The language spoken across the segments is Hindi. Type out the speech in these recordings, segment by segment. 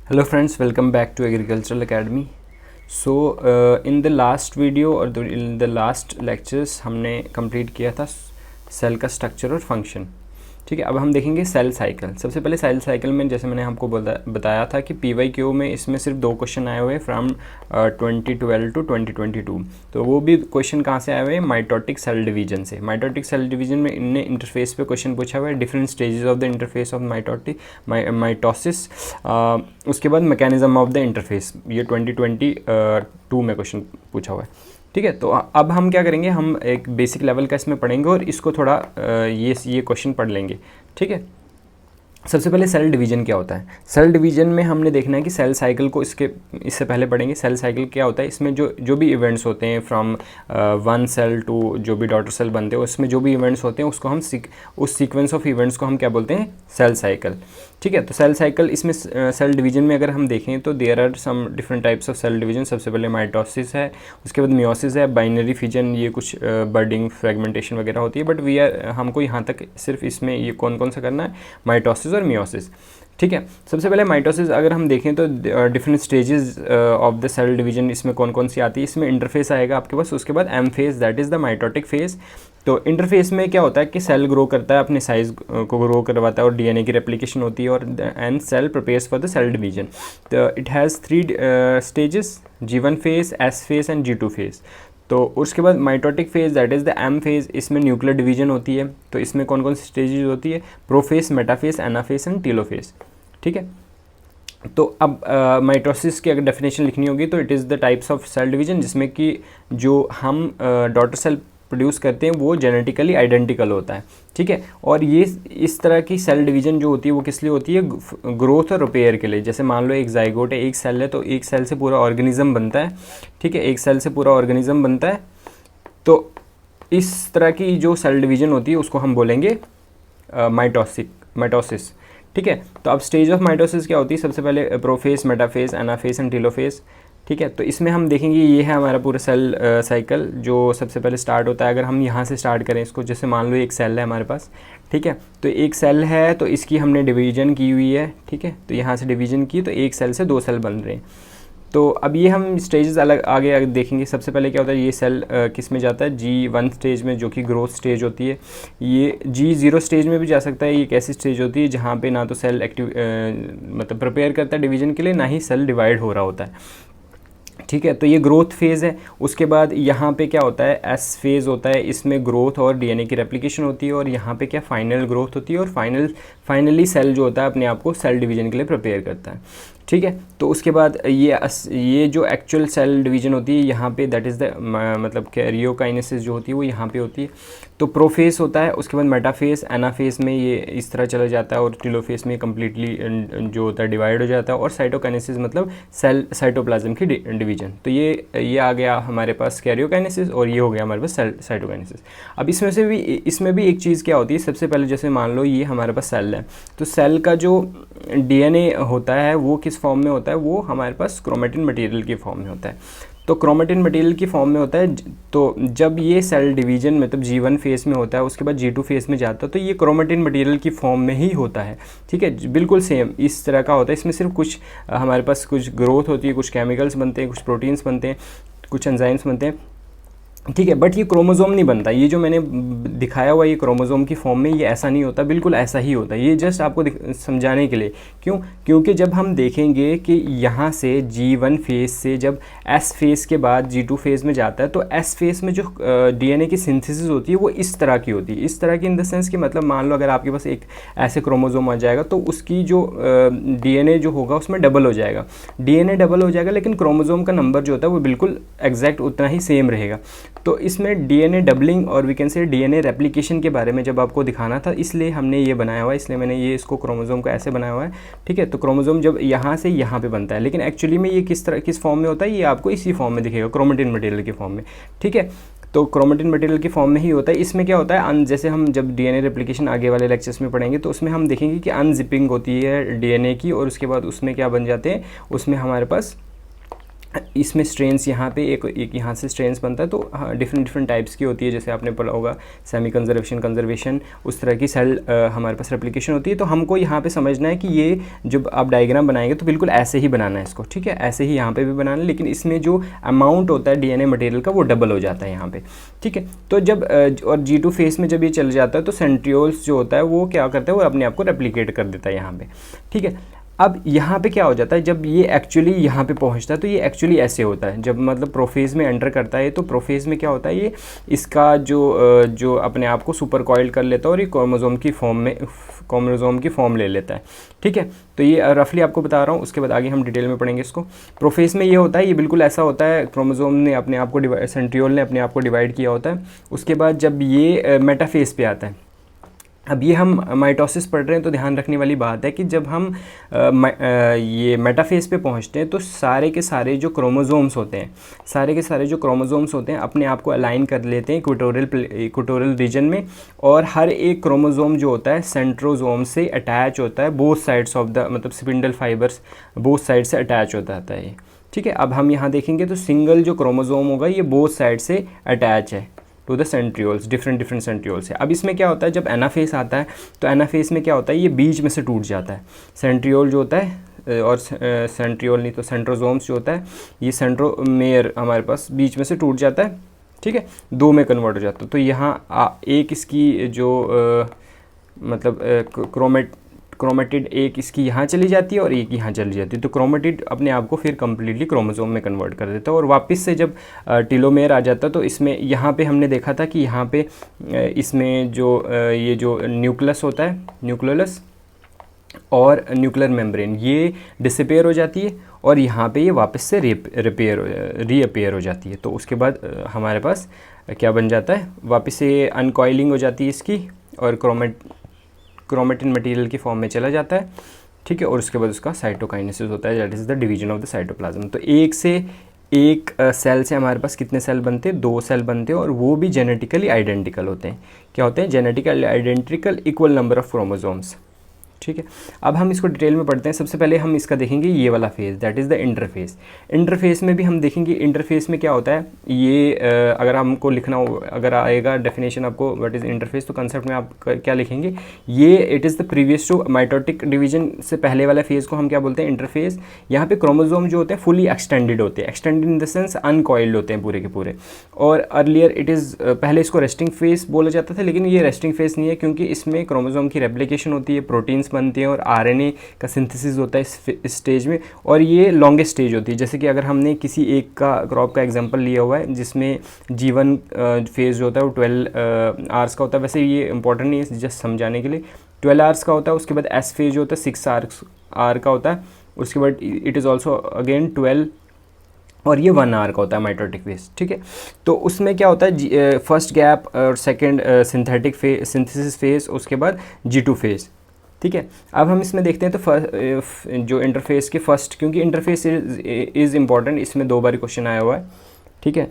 Hello friends, welcome back to Agricultural Academy. In the last video or in the last lectures हमने complete किया था सेल का स्ट्रक्चर और फंक्शन. ठीक है, अब हम देखेंगे सेल साइकिल. सबसे पहले सेल साइकिल में जैसे मैंने आपको बताया था कि PYQ में इसमें सिर्फ 2 क्वेश्चन आए हुए हैं फ्रॉम 2012 टू 2022. तो वो भी क्वेश्चन कहाँ से आए हुए हैं? माइटोटिक सेल डिवीजन से. माइटोटिक सेल डिवीजन में इनने इंटरफेस पे क्वेश्चन पूछा हुआ है, different stages of the interface of mitosis. उसके बाद मैकेनिज्म ऑफ द इंटरफेस, ये 2022 में क्वेश्चन पूछा हुआ है. ठीक है, तो अब हम क्या करेंगे, हम एक बेसिक लेवल का इसमें पढ़ेंगे और इसको थोड़ा ये क्वेश्चन पढ़ लेंगे. ठीक है, सबसे पहले सेल डिवीजन क्या होता है. सेल डिवीजन में हमने देखना है कि सेल साइकिल को इससे पहले पढ़ेंगे. सेल साइकिल क्या होता है, इसमें जो भी इवेंट्स होते हैं फ्रॉम वन सेल टू जो भी डॉटर सेल बनते हैं, उसमें जो भी इवेंट्स होते हैं उसको हम उस सीक्वेंस ऑफ इवेंट्स को हम क्या बोलते हैं? Cell cycle. ठीक है, तो सेल साइकिल इसमें सेल डिवीजन में अगर हम देखें तो there are some different types of cell division. सबसे पहले माइटोसिस है, उसके बाद मियोसिस है, बाइनरी फिजन, ये कुछ बर्डिंग फ्रेगमेंटेशन वगैरह होती है. बट हमको यहाँ तक सिर्फ इसमें ये कौन सा करना है? माइटोसिस और मियोसिस. ठीक है, सबसे पहले माइटोसिस अगर हम देखें तो different stages of the cell division इसमें कौन सी आती है. इसमें इंटरफेस आएगा आपके पास, उसके बाद M phase, that is the mitotic phase. तो इंटरफेस में क्या होता है कि सेल ग्रो करता है, अपने साइज को ग्रो करवाता है और डीएनए की रेप्लिकेशन होती है, और and cell prepares for the cell division. तो it has 3 stages, G1 phase, S phase and G2 phase. तो उसके बाद mitotic phase, that is the M phase. इसमें न्यूक्लियर डिवीजन होती है. तो इसमें कौन सी स्टेजेस होती है? Prophase, metaphase, anaphase and telophase. ठीक है, तो अब माइटोसिस की अगर डेफिनेशन लिखनी होगी तो it is the types of cell division जिसमें कि जो हम डॉटर सेल प्रोड्यूस करते हैं वो जेनेटिकली आइडेंटिकल होता है. ठीक है, और ये इस तरह की सेल डिवीजन जो होती है वो किस लिए होती है? ग्रोथ और रिपेयर के लिए. जैसे मान लो एक जाइगोट है, एक सेल है, तो एक सेल से पूरा ऑर्गेनिज्म बनता है. ठीक है, एक सेल से पूरा ऑर्गेनिज्म बनता है. तो इस तरह की जो सेल डिवीजन होती है उसको हम बोलेंगे माइटोसिस. ठीक है, तो अब स्टेज ऑफ माइटोसिस क्या होती है? सबसे पहले prophase, metaphase, anaphase and telophase. ठीक है, तो इसमें हम देखेंगे ये है हमारा पूरा सेल साइकिल जो सबसे पहले स्टार्ट होता है. अगर हम यहाँ से स्टार्ट करें इसको, जैसे मान लो एक सेल है हमारे पास. ठीक है, तो एक सेल है तो इसकी हमने डिवीजन की हुई है. ठीक है, तो यहाँ से डिवीजन की तो एक सेल से 2 सेल बन रहे हैं. तो अब ये हम स्टेजेस अलग आगे देखेंगे. सबसे पहले क्या होता है, ये सेल किस में जाता है? G1 स्टेज में, जो कि ग्रोथ स्टेज होती है. ये G0 स्टेज में भी जा सकता है. ये एक ऐसी स्टेज होती है जहाँ पे ना तो सेल एक्टिव मतलब प्रिपेयर करता है डिवीजन के लिए, ना ही सेल डिवाइड हो रहा होता है. ठीक है, तो ये ग्रोथ फेज़ है. उसके बाद यहाँ पे क्या होता है? एस फेज़ होता है. इसमें ग्रोथ और डीएनए की रेप्लिकेशन होती है, और यहाँ पे क्या फाइनल ग्रोथ होती है, और फाइनली सेल जो होता है अपने आप को सेल डिवीजन के लिए प्रिपेयर करता है. ठीक है, तो उसके बाद ये जो एक्चुअल सेल डिवीजन होती है यहाँ पे, दैट इज़ द मतलब कैरियोकाइनेसिस जो होती है वो यहाँ पे होती है. तो प्रोफेस होता है, उसके बाद मेटाफेस, एनाफेस में ये इस तरह चला जाता है, और टेलोफेस में कम्प्लीटली जो होता है डिवाइड हो जाता है, और साइटोकाइनेसिस मतलब सेल साइटोप्लाज्म की डिवीजन. तो ये आ गया हमारे पास कैरियोकाइनेसिस, और ये हो गया हमारे पास सेल साइटोकाइनेसिस. अब इसमें भी एक चीज़ क्या होती है? सबसे पहले जैसे मान लो ये हमारे पास सेल है, तो सेल का जो डीएनए होता है वो किस फॉर्म में होता है? वो हमारे पास क्रोमेटिन मटेरियल के फॉर्म में होता है. तो क्रोमेटिन मटेरियल की फॉर्म में होता है. तो जब ये सेल डिवीजन मतलब G1 फेस में होता है, उसके बाद G2 फेस में जाता है, तो ये क्रोमेटिन मटेरियल की फॉर्म में ही होता है. ठीक है, बिल्कुल सेम इस तरह का होता है. इसमें सिर्फ कुछ हमारे पास कुछ ग्रोथ होती है, कुछ केमिकल्स बनते हैं, कुछ प्रोटीन्स बनते हैं, कुछ एंजाइम्स बनते हैं. ठीक है, बट ये क्रोमोसोम नहीं बनता. ये जो मैंने दिखाया हुआ ये क्रोमोसोम की फॉर्म में, ये ऐसा नहीं होता, बिल्कुल ऐसा ही होता है. ये जस्ट आपको समझाने के लिए. क्योंकि जब हम देखेंगे कि यहाँ से G1 फेज से जब S फेज के बाद G2 फेज में जाता है, तो S फेज में जो डीएनए की सिंथेसिस होती है वो इस तरह की होती है. इस तरह की इन द सेंस कि मतलब मान लो अगर आपके पास एक ऐसे क्रोमोसोम आ जाएगा तो उसकी जो डीएनए जो होगा उसमें डबल हो जाएगा. डीएनए डबल हो जाएगा, लेकिन क्रोमोसोम का नंबर जो होता है वो बिल्कुल एग्जैक्ट उतना ही सेम रहेगा. तो इसमें डीएनए डबलिंग और we can say DNA replication के बारे में जब आपको दिखाना था, इसलिए हमने ये बनाया हुआ है. इसलिए मैंने ये इसको क्रोमोसोम को ऐसे बनाया हुआ है. ठीक है, तो क्रोमोसोम जब यहाँ से यहाँ पे बनता है, लेकिन एक्चुअली में ये किस फॉर्म में होता है? ये आपको इसी फॉर्म में दिखेगा, क्रोमेटिन मटेरियल के फॉर्म में. ठीक है, तो क्रोमेटिन मटेरियल की फॉर्म में ही होता है. इसमें क्या होता है, जैसे हम जब डीएनए रेप्लिकेशन आगे वाले लेक्चर्स में पढ़ेंगे तो उसमें हम देखेंगे कि अनजिपिंग होती है डीएनए की, और उसके बाद उसमें क्या बन जाते हैं? उसमें हमारे पास इसमें स्ट्रेन्स यहाँ पे एक यहाँ से स्ट्रेन्स बनता है, तो डिफरेंट टाइप्स की होती है, जैसे आपने पढ़ा होगा सेमी कंजर्वेशन, उस तरह की सेल हमारे पास रेप्लिकेशन होती है। तो हमको यहाँ पे समझना है कि ये जब आप डायग्राम बनाएंगे तो बिल्कुल ऐसे ही बनाना है इसको, ठीक है, ऐसे ही यहाँ पे भी बनाना है, लेकिन इसमें जो अमाउंट होता है डीएनए मटेरियल का वो डबल हो जाता है यहाँ पे, ठीक है। तो जब और G2 फेस में जब ये चल जाता है तो सेंट्रियोल्स जो होता है वो क्या करता है, वो अपने आप को रेप्लिकेट कर देता है यहाँ पे, ठीक है। अब यहाँ पे क्या हो जाता है, जब ये एक्चुअली यहाँ पे पहुँचता है तो ये एक्चुअली ऐसे होता है, जब मतलब प्रोफेज में एंटर करता है तो प्रोफेज में क्या होता है, ये इसका जो अपने आप को सुपर कॉइल कर लेता है और ये क्रोमोसोम की फॉर्म ले लेता है, ठीक है। तो ये रफली आपको बता रहा हूँ, उसके बाद आगे हम डिटेल में पढ़ेंगे इसको। प्रोफेज में ये होता है, ये बिल्कुल ऐसा होता है, क्रोमोसोम ने अपने आप को सेंट्रियोल ने अपने आप को डिवाइड किया होता है। उसके बाद जब ये मेटाफेज पे आता है, अब ये हम माइटोसिस पढ़ रहे हैं तो ध्यान रखने वाली बात है कि जब हम ये मेटाफेज पे पहुंचते हैं तो सारे के सारे जो क्रोमोसोम्स होते हैं अपने आप को अलाइन कर लेते हैं इक्वेटोरियल रीजन में, और हर एक क्रोमोसोम जो होता है सेंट्रोसोम से अटैच होता है, बोथ साइड्स ऑफ द मतलब स्पिंडल फाइबर्स बोथ साइड से अटैच होता है ये, ठीक है। अब हम यहाँ देखेंगे तो सिंगल जो क्रोमोसोम होगा ये बोथ साइड से अटैच है to the centrioles, different centrioles है। अब इसमें क्या होता है, जब एनाफेज आता है तो एनाफेज में क्या होता है, ये बीच में से टूट जाता है, सेंट्रियोल जो होता है और सेंट्रियोल नहीं तो सेंट्रोसोम्स जो होता है, ये सेंट्रोमेयर हमारे पास बीच में से टूट जाता है, ठीक है, दो में कन्वर्ट हो जाता है। तो यहाँ एक इसकी जो मतलब क्रोमेटिड एक इसकी यहाँ चली जाती है और एक यहाँ चली जाती है, तो क्रोमेटिड अपने आप को फिर कम्प्लीटली क्रोमोसोम में कन्वर्ट कर देता है और वापस से जब टीलोमेयर आ जाता है तो इसमें यहाँ पे हमने देखा था कि यहाँ पे इसमें जो ये जो न्यूक्लियस होता है, न्यूक्लियस और न्यूक्लियर मेम्ब्रेन, ये डिसअपेयर हो जाती है और यहाँ पे ये वापस से रीअपेयर हो जाती है। तो उसके बाद हमारे पास क्या बन जाता है, वापस से अनकॉइलिंग हो जाती है इसकी और क्रोमेटिन मटेरियल की फॉर्म में चला जाता है, ठीक है। और उसके बाद उसका साइटोकाइनेसिस होता है, that is the division of the cytoplasm. तो एक सेल से हमारे पास कितने सेल बनते हैं, 2 सेल बनते हैं और वो भी जेनेटिकली आइडेंटिकल होते हैं। क्या होते हैं, genetically identical equal number of chromosomes, ठीक है। अब हम इसको डिटेल में पढ़ते हैं। सबसे पहले हम इसका देखेंगे ये वाला phase, that is the interface. Interface में भी हम देखेंगे इंटरफेस में क्या होता है, ये अगर हमको लिखना हो, अगर आएगा डेफिनेशन आपको व्हाट इज़ इंटरफेस, तो कंसेप्ट में आप क्या लिखेंगे, ये it is the previous to mitotic division से पहले वाला फेज़ को हम क्या बोलते हैं, इंटरफेस। यहाँ पे क्रोमोसोम जो होते हैं फुली एक्सटेंडेड होते हैं, extended in the sense uncoiled होते हैं पूरे के पूरे। और अर्लियर इट इज़ पहले इसको रेस्टिंग फेज बोला जाता था, लेकिन ये रेस्टिंग फेज नहीं है क्योंकि इसमें क्रोमोसोम की रेप्लिकेशन होती है, प्रोटीन्स बनती हैं और आरएनए का सिंथेसिस होता है इस स्टेज में, और ये लॉन्गेस्ट स्टेज होती है। जैसे कि अगर हमने किसी एक का क्रॉप का एग्जांपल लिया हुआ है जिसमें जीवन फेज़ जो होता है वो 12 आवर्स का होता है, वैसे ये इंपॉर्टेंट नहीं है, जस्ट समझाने के लिए 12 आवर्स का होता है। उसके बाद एस फेज जो होता है 6 आवर का होता है, उसके बाद इट इज़ ऑल्सो अगेन 12 और ये 1 आवर का होता है माइटोटिक फेज, ठीक है। तो उसमें क्या होता है, फर्स्ट गैप और सेकेंड सिंथेसिस फेज, उसके बाद G2 फेज, ठीक है। अब हम इसमें देखते हैं तो जो इंटरफेस के फर्स्ट, क्योंकि इंटरफेस इज़ इम्पॉर्टेंट, इसमें 2 बार क्वेश्चन आया हुआ है, ठीक है।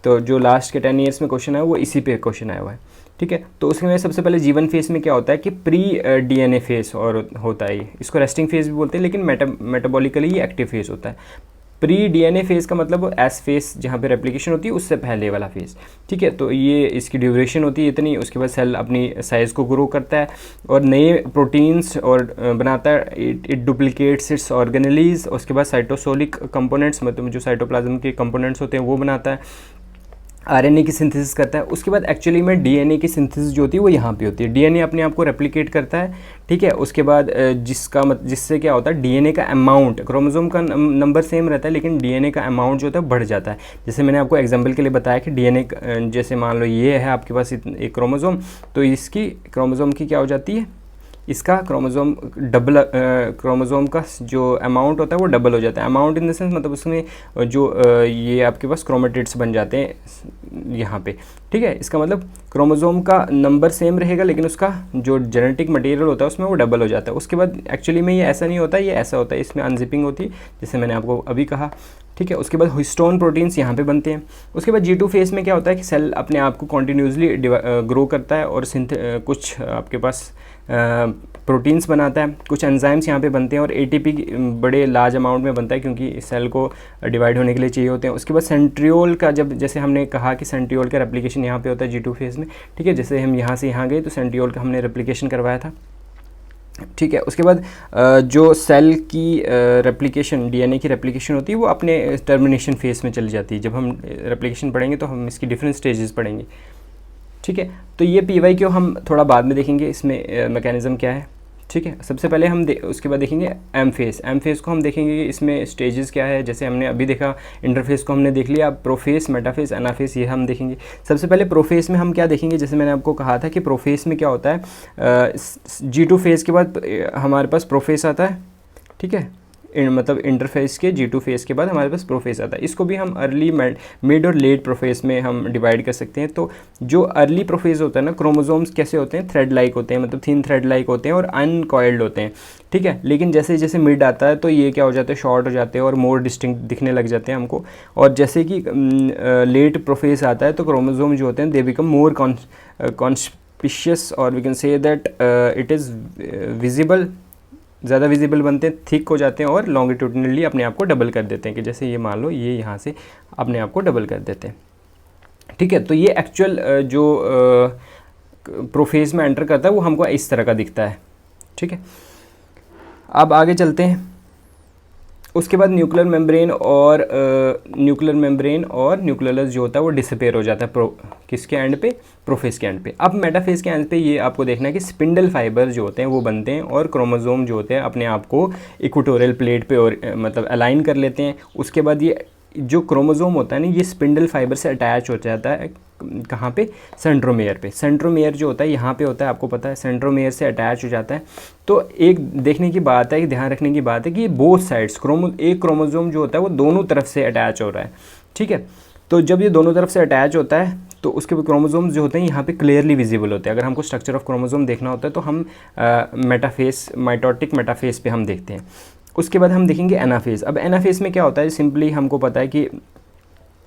तो जो लास्ट के 10 ईयर्स में क्वेश्चन आया वो इसी पे क्वेश्चन आया हुआ है, ठीक है। तो उसमें सबसे पहले जीवन फेज में क्या होता है कि प्री डीएनए फेज और होता है, इसको रेस्टिंग फेज भी बोलते हैं, लेकिन मेटाबॉलिकली ये एक्टिव फेज होता है। प्री डीएनए फेज़ का मतलब एस फेज जहाँ पे रेप्लिकेशन होती है उससे पहले वाला फेज़, ठीक है। तो ये इसकी ड्यूरेशन होती है इतनी, उसके बाद सेल अपनी साइज़ को ग्रो करता है और नए प्रोटीन्स और बनाता है, इट डुप्लीकेट्स इट्स ऑर्गेनेलीज, उसके बाद साइटोसोलिक कंपोनेंट्स मतलब जो साइटोप्लाज्म के कंपोनेंट्स होते हैं वो बनाता है, आरएनए की सिंथेसिस करता है। उसके बाद एक्चुअली में डीएनए की सिंथेसिस जो होती है वो यहाँ पे होती है, डीएनए अपने आप को रेप्लिकेट करता है, ठीक है। उसके बाद जिससे क्या होता है, डीएनए का अमाउंट, क्रोमोसोम का नंबर सेम रहता है लेकिन डीएनए का अमाउंट जो होता है बढ़ जाता है। जैसे मैंने आपको एग्जांपल के लिए बताया कि डीएनए जैसे मान लो ये है आपके पास एक क्रोमोसोम, तो इसकी क्रोमोसोम की क्या हो जाती है, इसका क्रोमोसोम का जो अमाउंट होता है वो डबल हो जाता है। अमाउंट इन द सेंस मतलब उसमें जो ये आपके पास क्रोमेटिड्स बन जाते हैं यहाँ पे, ठीक है। इसका मतलब क्रोमोसोम का नंबर सेम रहेगा लेकिन उसका जो जेनेटिक मटेरियल होता है उसमें वो डबल हो जाता है। उसके बाद एक्चुअली में ये ऐसा नहीं होता, ये ऐसा होता है, इसमें अनजिपिंग होती है जैसे मैंने आपको अभी कहा, ठीक है। उसके बाद हिस्टोन प्रोटीन्स यहाँ पे बनते हैं। उसके बाद G2 फेज में क्या होता है कि सेल अपने आप को कॉन्टिन्यूसली ग्रो करता है और कुछ आपके पास प्रोटीन्स बनाता है, कुछ एंजाइम्स यहाँ पे बनते हैं और एटीपी बड़े लार्ज अमाउंट में बनता है क्योंकि सेल को डिवाइड होने के लिए चाहिए होते हैं। उसके बाद सेंट्रियोल का, जब जैसे हमने कहा कि सेंट्रियोल का रेप्लिकेशन यहाँ पे होता है G2 फेज़ में, ठीक है, जैसे हम यहाँ से यहाँ गए तो सेंट्रियोल का हमने रेप्लिकेशन करवाया था, ठीक है। उसके बाद जो सेल की रेप्लिकेशन, डीएनए की रेप्लिकेशन होती है वो अपने टर्मिनेशन फेज़ में चली जाती है। जब हम रेप्लिकेशन पढ़ेंगे तो हम इसकी डिफरेंट स्टेजेस पढ़ेंगे, ठीक है। तो ये PYQ हम थोड़ा बाद में देखेंगे, इसमें मैकेनिज़्म क्या है, ठीक है। सबसे पहले हम उसके बाद देखेंगे एम फेज़ को हम देखेंगे कि इसमें स्टेजेस क्या है। जैसे हमने अभी देखा इंटरफेस को हमने देख लिया, अब प्रोफेस, मेटाफेस, एनाफेस ये हम देखेंगे। सबसे पहले प्रोफेस में हम क्या देखेंगे, जैसे मैंने आपको कहा था कि प्रोफेस में क्या होता है, G2 फेज़ के बाद हमारे पास प्रोफेस आता है, ठीक है, मतलब इंटरफेस के G2 फेज़ के बाद हमारे पास प्रोफेस आता है। इसको भी हम अर्ली, मिड और लेट प्रोफेस में हम डिवाइड कर सकते हैं। तो जो अर्ली प्रोफेस होता है ना, क्रोमोसोम्स कैसे होते हैं, थ्रेड लाइक होते हैं, मतलब थिन थ्रेड लाइक होते हैं और अनकॉइल्ड होते हैं, ठीक है। लेकिन जैसे जैसे मिड आता है तो ये क्या हो जाते हैं, शॉर्ट हो जाते हैं और मोर डिस्टिंक्ट दिखने लग जाते हैं हमको। और जैसे कि लेट प्रोफेस आता है तो क्रोमोसोम जो होते हैं दे बिकम मोर कॉन्स्पिशियस और we can say that it is visible, ज़्यादा विजिबल बनते हैं, थिक हो जाते हैं और लॉन्गिट्यूडनली अपने आप को डबल कर देते हैं, कि जैसे ये मान लो ये यहाँ से अपने आप को डबल कर देते हैं, ठीक है। तो ये एक्चुअल जो प्रोफेज में एंटर करता है वो हमको इस तरह का दिखता है, ठीक है। अब आगे चलते हैं। उसके बाद न्यूक्लियर मेम्ब्रेन और न्यूक्लियस जो होता है वो डिसअपेयर हो जाता है किसके एंड पे, प्रोफेज के एंड पे। अब मेटाफेज के एंड पे ये आपको देखना है कि स्पिंडल फाइबर जो होते हैं वो बनते हैं और क्रोमोसोम जो होते हैं अपने आप को इक्वेटोरियल प्लेट पे और मतलब अलाइन कर लेते हैं। उसके बाद ये जो क्रोमोसोम होता है ना, ये स्पिंडल फाइबर से अटैच हो जाता है, कहाँ पे, सेंट्रोमेयर पे। सेंट्रोमेयर जो होता है यहाँ पे होता है, आपको पता है, सेंट्रोमेयर से अटैच हो जाता है। तो एक देखने की बात है, ध्यान रखने की बात है कि ये बोथ साइड्स एक क्रोमोसोम जो होता है वो दोनों तरफ से अटैच हो रहा है, ठीक है। तो जब ये दोनों तरफ से अटैच होता है तो उसके क्रोमोसोम्स जो होते हैं यहाँ पे क्लियरली विजिबल होते हैं। अगर हमको स्ट्रक्चर ऑफ क्रोमोसोम देखना होता है तो हम माइटोटिक मेटाफेज पे हम देखते हैं। उसके बाद हम देखेंगे एनाफेज। अब एनाफेज में क्या होता है, सिंपली हमको पता है कि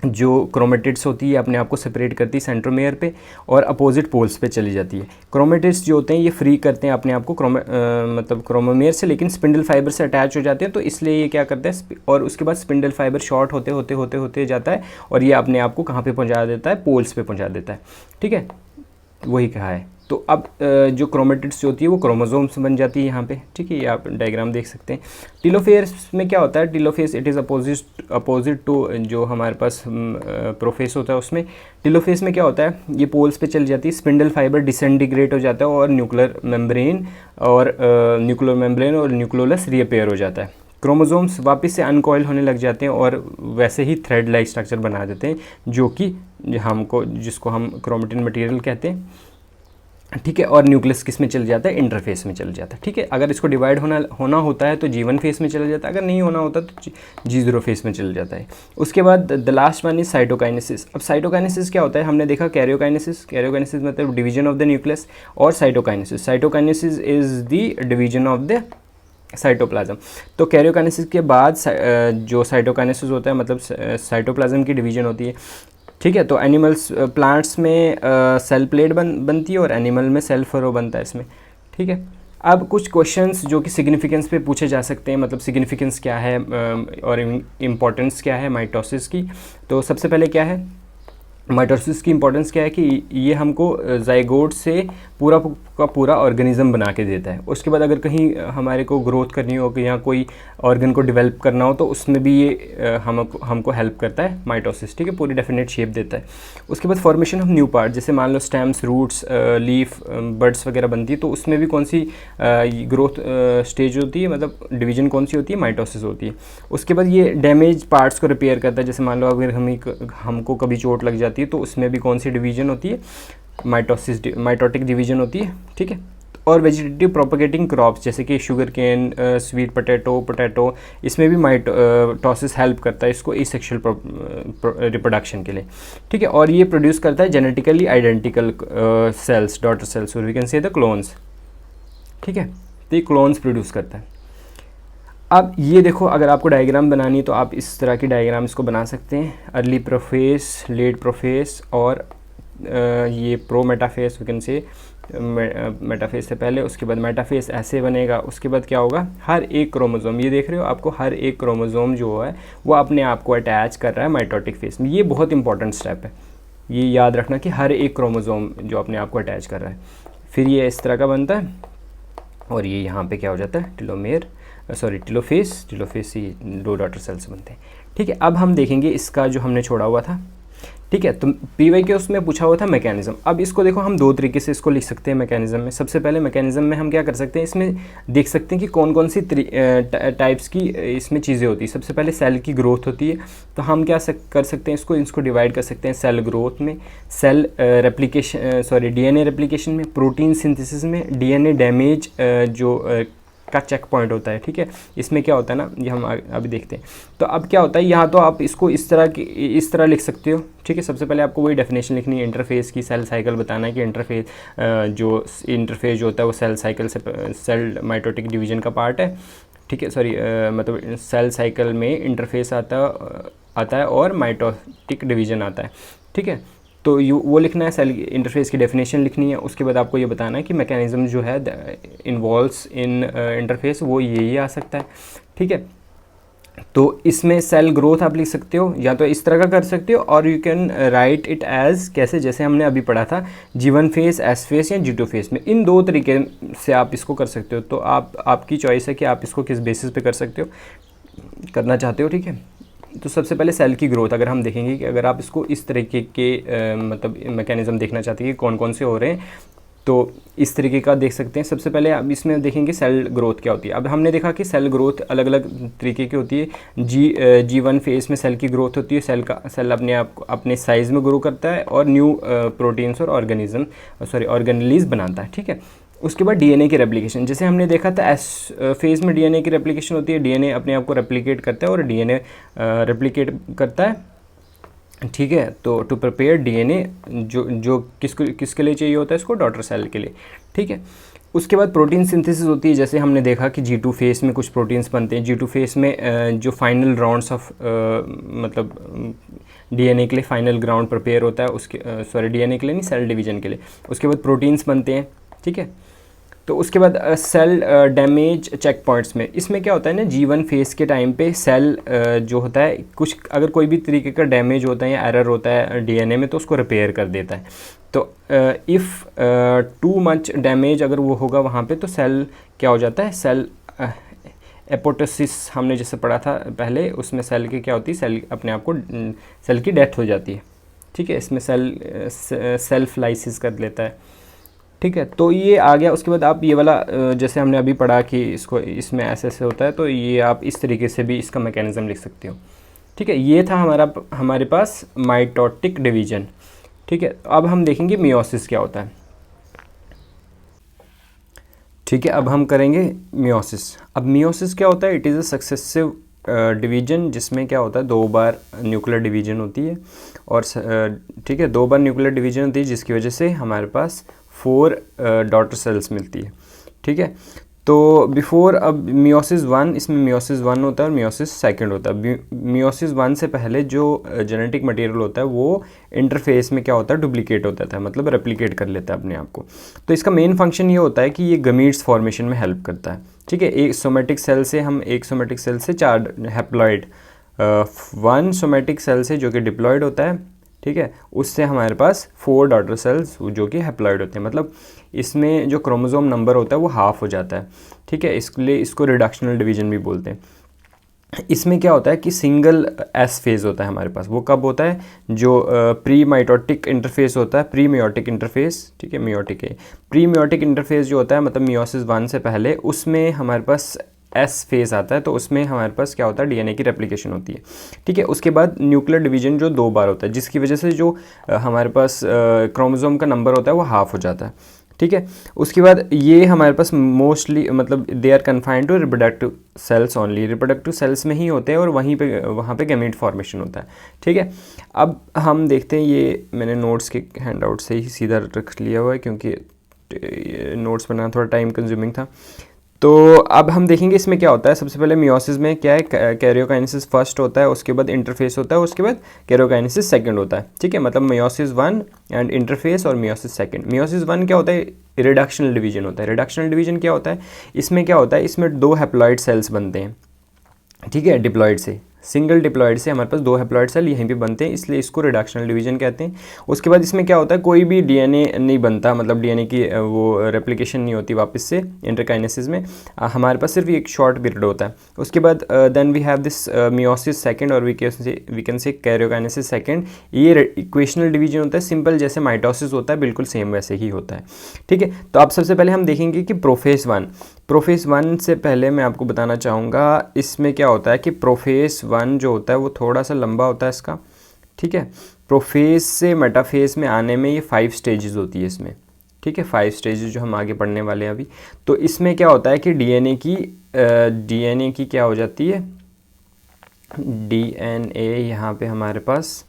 जो क्रोमेटिड्स होती है अपने आप को सेपरेट करती है सेंट्रोमेयर पे और अपोजिट पोल्स पे चली जाती है। क्रोमेटिड्स जो होते हैं ये फ्री करते हैं अपने आप को मतलब क्रोमोमेयर से, लेकिन स्पिंडल फाइबर से अटैच हो जाते हैं, तो इसलिए ये क्या करते हैं, और उसके बाद स्पिंडल फाइबर शॉर्ट होते जाता है और ये अपने आप को कहाँ पे पहुँचा देता है, पोल्स पे पहुँचा देता है, ठीक है, वही कहा है। तो अब जो क्रोमेटिड्स जो होती है वो क्रोमोसोम्स बन जाती है यहाँ पे, ठीक है, ये आप डायग्राम देख सकते हैं। टीलोफेज में क्या होता है, telophase it is opposite to जो हमारे पास प्रोफेज होता है उसमें। टीलोफेज में क्या होता है, ये पोल्स पे चल जाती है, स्पिंडल फाइबर डिसइंटीग्रेट हो जाता है और न्यूक्लियर मेम्ब्रेन और न्यूक्लियोलस रीअपेयर हो जाता है। क्रोमोसोम्स वापस से अनकॉइल होने लग जाते हैं और वैसे ही थ्रेड लाइक स्ट्रक्चर बना देते हैं, जो कि जिसको हम क्रोमेटिन मटेरियल कहते हैं, ठीक है। और न्यूक्लियस किस में चल जाता है, इंटरफेस में चल जाता है, ठीक है। अगर इसको डिवाइड होना होता है तो G1 फेस में चला जाता है, अगर नहीं होना होता तो G0 फेस में चल जाता है। उसके बाद the last one is cytokinesis. अब साइटोकाइनेसिस क्या होता है, हमने देखा कैरियोकाइनेसिस मतलब डिवीजन ऑफ द न्यूक्लियस, और cytokinesis is the division of the cytoplasm. तो कैरियोकाइनेसिस के बाद जो साइटोकाइनेसिस होता है मतलब साइटोप्लाज्म की डिवीजन होती है, ठीक है। तो एनिमल्स, प्लांट्स में सेल प्लेट बनती है और एनिमल में सेल फरो बनता है इसमें, ठीक है। अब कुछ क्वेश्चंस जो कि सिग्निफिकेंस पे पूछे जा सकते हैं, मतलब सिग्निफिकेंस क्या है और इम्पोर्टेंस क्या है माइटोसिस की। तो सबसे पहले क्या है, माइटोसिस की इंपॉर्टेंस क्या है कि ये हमको जाइगोट से पूरा का पूरा ऑर्गेनिज्म बना के देता है। उसके बाद अगर कहीं हमारे को ग्रोथ करनी हो या कोई ऑर्गन को डेवलप करना हो तो उसमें भी ये हमको हेल्प करता है माइटोसिस, ठीक है, पूरी डेफिनेट शेप देता है। उसके बाद फॉर्मेशन ऑफ न्यू पार्ट, जैसे मान लो स्टेम्स, रूट्स, लीफ, बर्ड्स वगैरह बनती है, तो उसमें भी कौन सी ग्रोथ स्टेज होती है, मतलब डिवीजन कौन सी होती है, माइटोसिस होती है। उसके बाद ये डैमेज पार्ट्स को रिपेयर करता है, जैसे मान लो अगर हमको कभी चोट लग जाती है तो उसमें भी कौन सी डिवीजन होती है, माइटोटिक डिवीजन होती है, ठीक है। और वेजिटेटिव प्रोपगेटिंग क्रॉप्स जैसे कि शुगर केन, स्वीट पोटैटो, इसमें भी माइटोसिस हेल्प करता है इसको एसेक्सुअल रिप्रोडक्शन के लिए, ठीक है। और ये प्रोड्यूस करता है genetically identical cells, daughter cells, और we can say the clones, ठीक है। तो ये क्लोन्स प्रोड्यूस करता है। अब ये देखो, अगर आपको डायग्राम बनानी है तो आप इस तरह की डायग्राम इसको बना सकते हैं, अर्ली प्रोफेस, लेट प्रोफेस और ये pro metaphase we can say, metaphase से पहले, उसके बाद मेटाफेज ऐसे बनेगा, उसके बाद क्या होगा, हर एक क्रोमोसोम, ये देख रहे हो आपको, हर एक क्रोमोसोम जो है वो अपने आप को अटैच कर रहा है माइटोटिक फेज में। ये बहुत इंपॉर्टेंट स्टेप है, ये याद रखना कि हर एक क्रोमोसोम जो अपने आप को अटैच कर रहा है। फिर ये इस तरह का बनता है और ये यहाँ पे क्या हो जाता है, टेलोफेज से 2 डॉटर सेल्स बनते हैं। ठीक है, अब हम देखेंगे इसका जो हमने छोड़ा हुआ था। ठीक है, तो पीवाई के उसमें पूछा हुआ था मैकेनिज्म। अब इसको देखो हम 2 तरीके से इसको लिख सकते हैं मैकेनिज्म में। सबसे पहले मैकेनिज्म में हम क्या कर सकते हैं, इसमें देख सकते हैं कि कौन कौन सी टाइप्स की इसमें चीज़ें होती है। सबसे पहले सेल की ग्रोथ होती है, तो हम क्या कर सकते हैं, इसको डिवाइड कर सकते हैं सेल ग्रोथ में, सेल डीएनए रेप्लिकेशन में, प्रोटीन सिंथेसिस में, डीएनए डैमेज जो का चेक पॉइंट होता है। ठीक है, इसमें क्या होता है ना, ये हम अभी देखते हैं। तो अब क्या होता है, यहाँ तो आप इसको इस तरह लिख सकते हो। ठीक है, सबसे पहले आपको वही डेफिनेशन लिखनी है इंटरफेस की, सेल साइकिल बताना है कि इंटरफेस जो होता है वो सेल साइकिल से, सेल माइटोटिक डिवीजन का पार्ट है। ठीक है, मतलब सेल साइकिल में इंटरफेस आता है और माइटोटिक डिवीजन आता है। ठीक है, तो वो लिखना है, सेल इंटरफेस की डेफिनेशन लिखनी है। उसके बाद आपको ये बताना है कि मैकेनिज्म जो है इन्वॉल्व्स इन इंटरफेस वो ये आ सकता है। ठीक है, तो इसमें सेल ग्रोथ आप लिख सकते हो, या तो इस तरह का कर सकते हो, और you can write it as कैसे, जैसे हमने अभी पढ़ा था G1 फेस, S फेस या G2 फेस में। इन 2 तरीके से आप इसको कर सकते हो। तो आपकी चॉइस है कि आप इसको किस बेसिस पे कर सकते हो, करना चाहते हो। ठीक है, तो सबसे पहले सेल की ग्रोथ अगर हम देखेंगे कि अगर आप इसको इस तरीके के मतलब मैकेनिज्म देखना चाहते हैं कि कौन कौन से हो रहे हैं, तो इस तरीके का देख सकते हैं। सबसे पहले अब इसमें देखेंगे सेल ग्रोथ क्या होती है। अब हमने देखा कि सेल ग्रोथ अलग अलग तरीके की होती है। G1 फेस में सेल की ग्रोथ होती है, सेल अपने आप को अपने साइज़ में ग्रो करता है और न्यू प्रोटीन्स और ऑर्गेनेलीज बनाता है। ठीक है, उसके बाद डीएनए की रेप्लिकेशन, जैसे हमने देखा था एस फेज में डीएनए की रेप्लिकेशन होती है, डीएनए अपने आप को रेप्लिकेट करता है और डीएनए रेप्लिकेट करता है। ठीक है, तो टू प्रिपेयर डीएनए जो किसके लिए चाहिए होता है, इसको डॉटर सेल के लिए। ठीक है, उसके बाद प्रोटीन सिंथेसिस होती है, जैसे हमने देखा कि G2 फेस में कुछ प्रोटीन्स बनते हैं। G2 फेस में जो फाइनल राउंड्स ऑफ मतलब डीएनए के लिए फाइनल ग्राउंड प्रिपेयर होता है, उसके डीएनए के लिए नहीं, सेल डिवीजन के लिए। उसके बाद प्रोटीन्स बनते हैं। ठीक है, तो उसके बाद सेल डैमेज चेक पॉइंट्स में, इसमें क्या होता है ना, G1 फेस के टाइम पे सेल जो होता है, कुछ अगर कोई भी तरीके का डैमेज होता है या एरर होता है डीएनए में, तो उसको रिपेयर कर देता है। तो इफ़ टू मच डैमेज अगर वो होगा वहाँ पे, तो सेल क्या हो जाता है, सेल एपोप्टोसिस हमने जैसे पढ़ा था पहले, उसमें सेल की क्या होती है, सेल अपने आप को सेल की डेथ हो जाती है। ठीक है, इसमें सेल सेल्फ लाइसिस कर लेता है। ठीक है, तो ये आ गया। उसके बाद आप ये वाला जैसे हमने अभी पढ़ा कि इसमें ऐसे होता है, तो ये आप इस तरीके से भी इसका मैकेनिज्म लिख सकते हो। ठीक है, ये था हमारे पास माइटोटिक डिवीजन। ठीक है, अब हम देखेंगे मियोसिस क्या होता है। ठीक है, अब हम करेंगे मियोसिस। अब मियोसिस क्या होता है, it is a successive division, जिसमें क्या होता है 2 बार न्यूक्लियर डिवीजन होती है। और ठीक है, 2 बार न्यूक्लियर डिवीजन होती है, जिसकी वजह से हमारे पास 4 डॉटर सेल्स मिलती है। ठीक है, तो बिफोर अब मियोसिस 1, इसमें मियोसिस 1 होता है और मियोसिस सेकंड होता है। मियोसिस 1 से पहले जो जेनेटिक मटेरियल होता है वो इंटरफेस में क्या होता है, डुप्लीकेट होता था, मतलब रेप्लिकेट कर लेता है अपने आप को। तो इसका मेन फंक्शन ये होता है कि ये गमीट्स फॉर्मेशन में हेल्प करता है। ठीक है, एक सोमेटिक सेल से 4 हैप्लॉइड, 1 सोमेटिक सेल से जो कि डिप्लॉयड होता है। ठीक है, उससे हमारे पास 4 डॉटर सेल्स जो कि हैप्लॉइड होते हैं, मतलब इसमें जो क्रोमोसोम नंबर होता है वो हाफ हो जाता है। ठीक है, इसलिए इसको रिडक्शनल डिवीजन भी बोलते हैं। इसमें क्या होता है कि सिंगल एस फेज़ होता है हमारे पास। वो कब होता है, जो प्री माइटोटिक इंटरफेस होता है, प्री मियोटिक इंटरफेस। ठीक है, मियोटिक है, प्री मियोटिक इंटरफेस जो होता है, मतलब मियोसिस 1 से पहले, उसमें हमारे पास एस फेज़ आता है। तो उसमें हमारे पास क्या होता है, डीएनए की रेप्लिकेशन होती है। ठीक है, उसके बाद न्यूक्लियर डिवीजन जो 2 बार होता है, जिसकी वजह से जो हमारे पास क्रोमोसोम का नंबर होता है वो हाफ हो जाता है। ठीक है, उसके बाद ये हमारे पास मोस्टली मतलब they are confined to reproductive cells only, reproductive cells में ही होते हैं और वहाँ पे गैमीट फॉर्मेशन होता है। ठीक है, अब हम देखते हैं, ये मैंने नोट्स के हैंडआउट से ही सीधा रख लिया हुआ है, क्योंकि नोट्स बनाना थोड़ा टाइम कंज्यूमिंग था। तो अब हम देखेंगे इसमें क्या होता है। सबसे पहले मियोसिस में क्या है, कैरियोकाइनेसिस फर्स्ट होता है, उसके बाद इंटरफेस होता है, उसके बाद कैरियोकाइनेसिस सेकंड होता है, ठीक है। मतलब मियोसिस 1 एंड इंटरफेस और मियोसिस सेकंड। मियोसिस 1 क्या होता है, रिडक्शनल डिवीजन होता है। रिडक्शनल डिवीजन क्या होता है, इसमें क्या होता है, इसमें 2 हैप्लॉइड सेल्स बनते हैं, ठीक है, डिप्लॉइड से, सिंगल डिप्लॉइड से हमारे पास 2 हैप्लॉइड सेल यहीं पे बनते हैं, इसलिए इसको रिडक्शनल डिवीजन कहते हैं। उसके बाद इसमें क्या होता है, कोई भी डीएनए नहीं बनता, मतलब डीएनए की वो रेप्लिकेशन नहीं होती वापस से इंटरकाइनेसिस में। हमारे पास सिर्फ एक शॉर्ट पीरियड होता है। उसके बाद then we have this meiosis second और we can say karyokinesis second. ये इक्वेशनल डिवीजन होता है, सिंपल जैसे माइटोसिस होता है बिल्कुल सेम वैसे ही होता है, ठीक है। तो अब सबसे पहले हम देखेंगे कि प्रोफेस 1। प्रोफेस 1 से पहले मैं आपको बताना चाहूँगा इसमें क्या होता है कि प्रोफेस 1 जो होता है वो थोड़ा सा लंबा होता है इसका, ठीक है। प्रोफेस से मेटाफेस में आने में ये 5 स्टेजेस होती है इसमें, ठीक है, 5 स्टेजेस जो हम आगे पढ़ने वाले हैं अभी। तो इसमें क्या होता है कि डीएनए की क्या हो जाती है, डीएनए यहाँ पे हमारे पास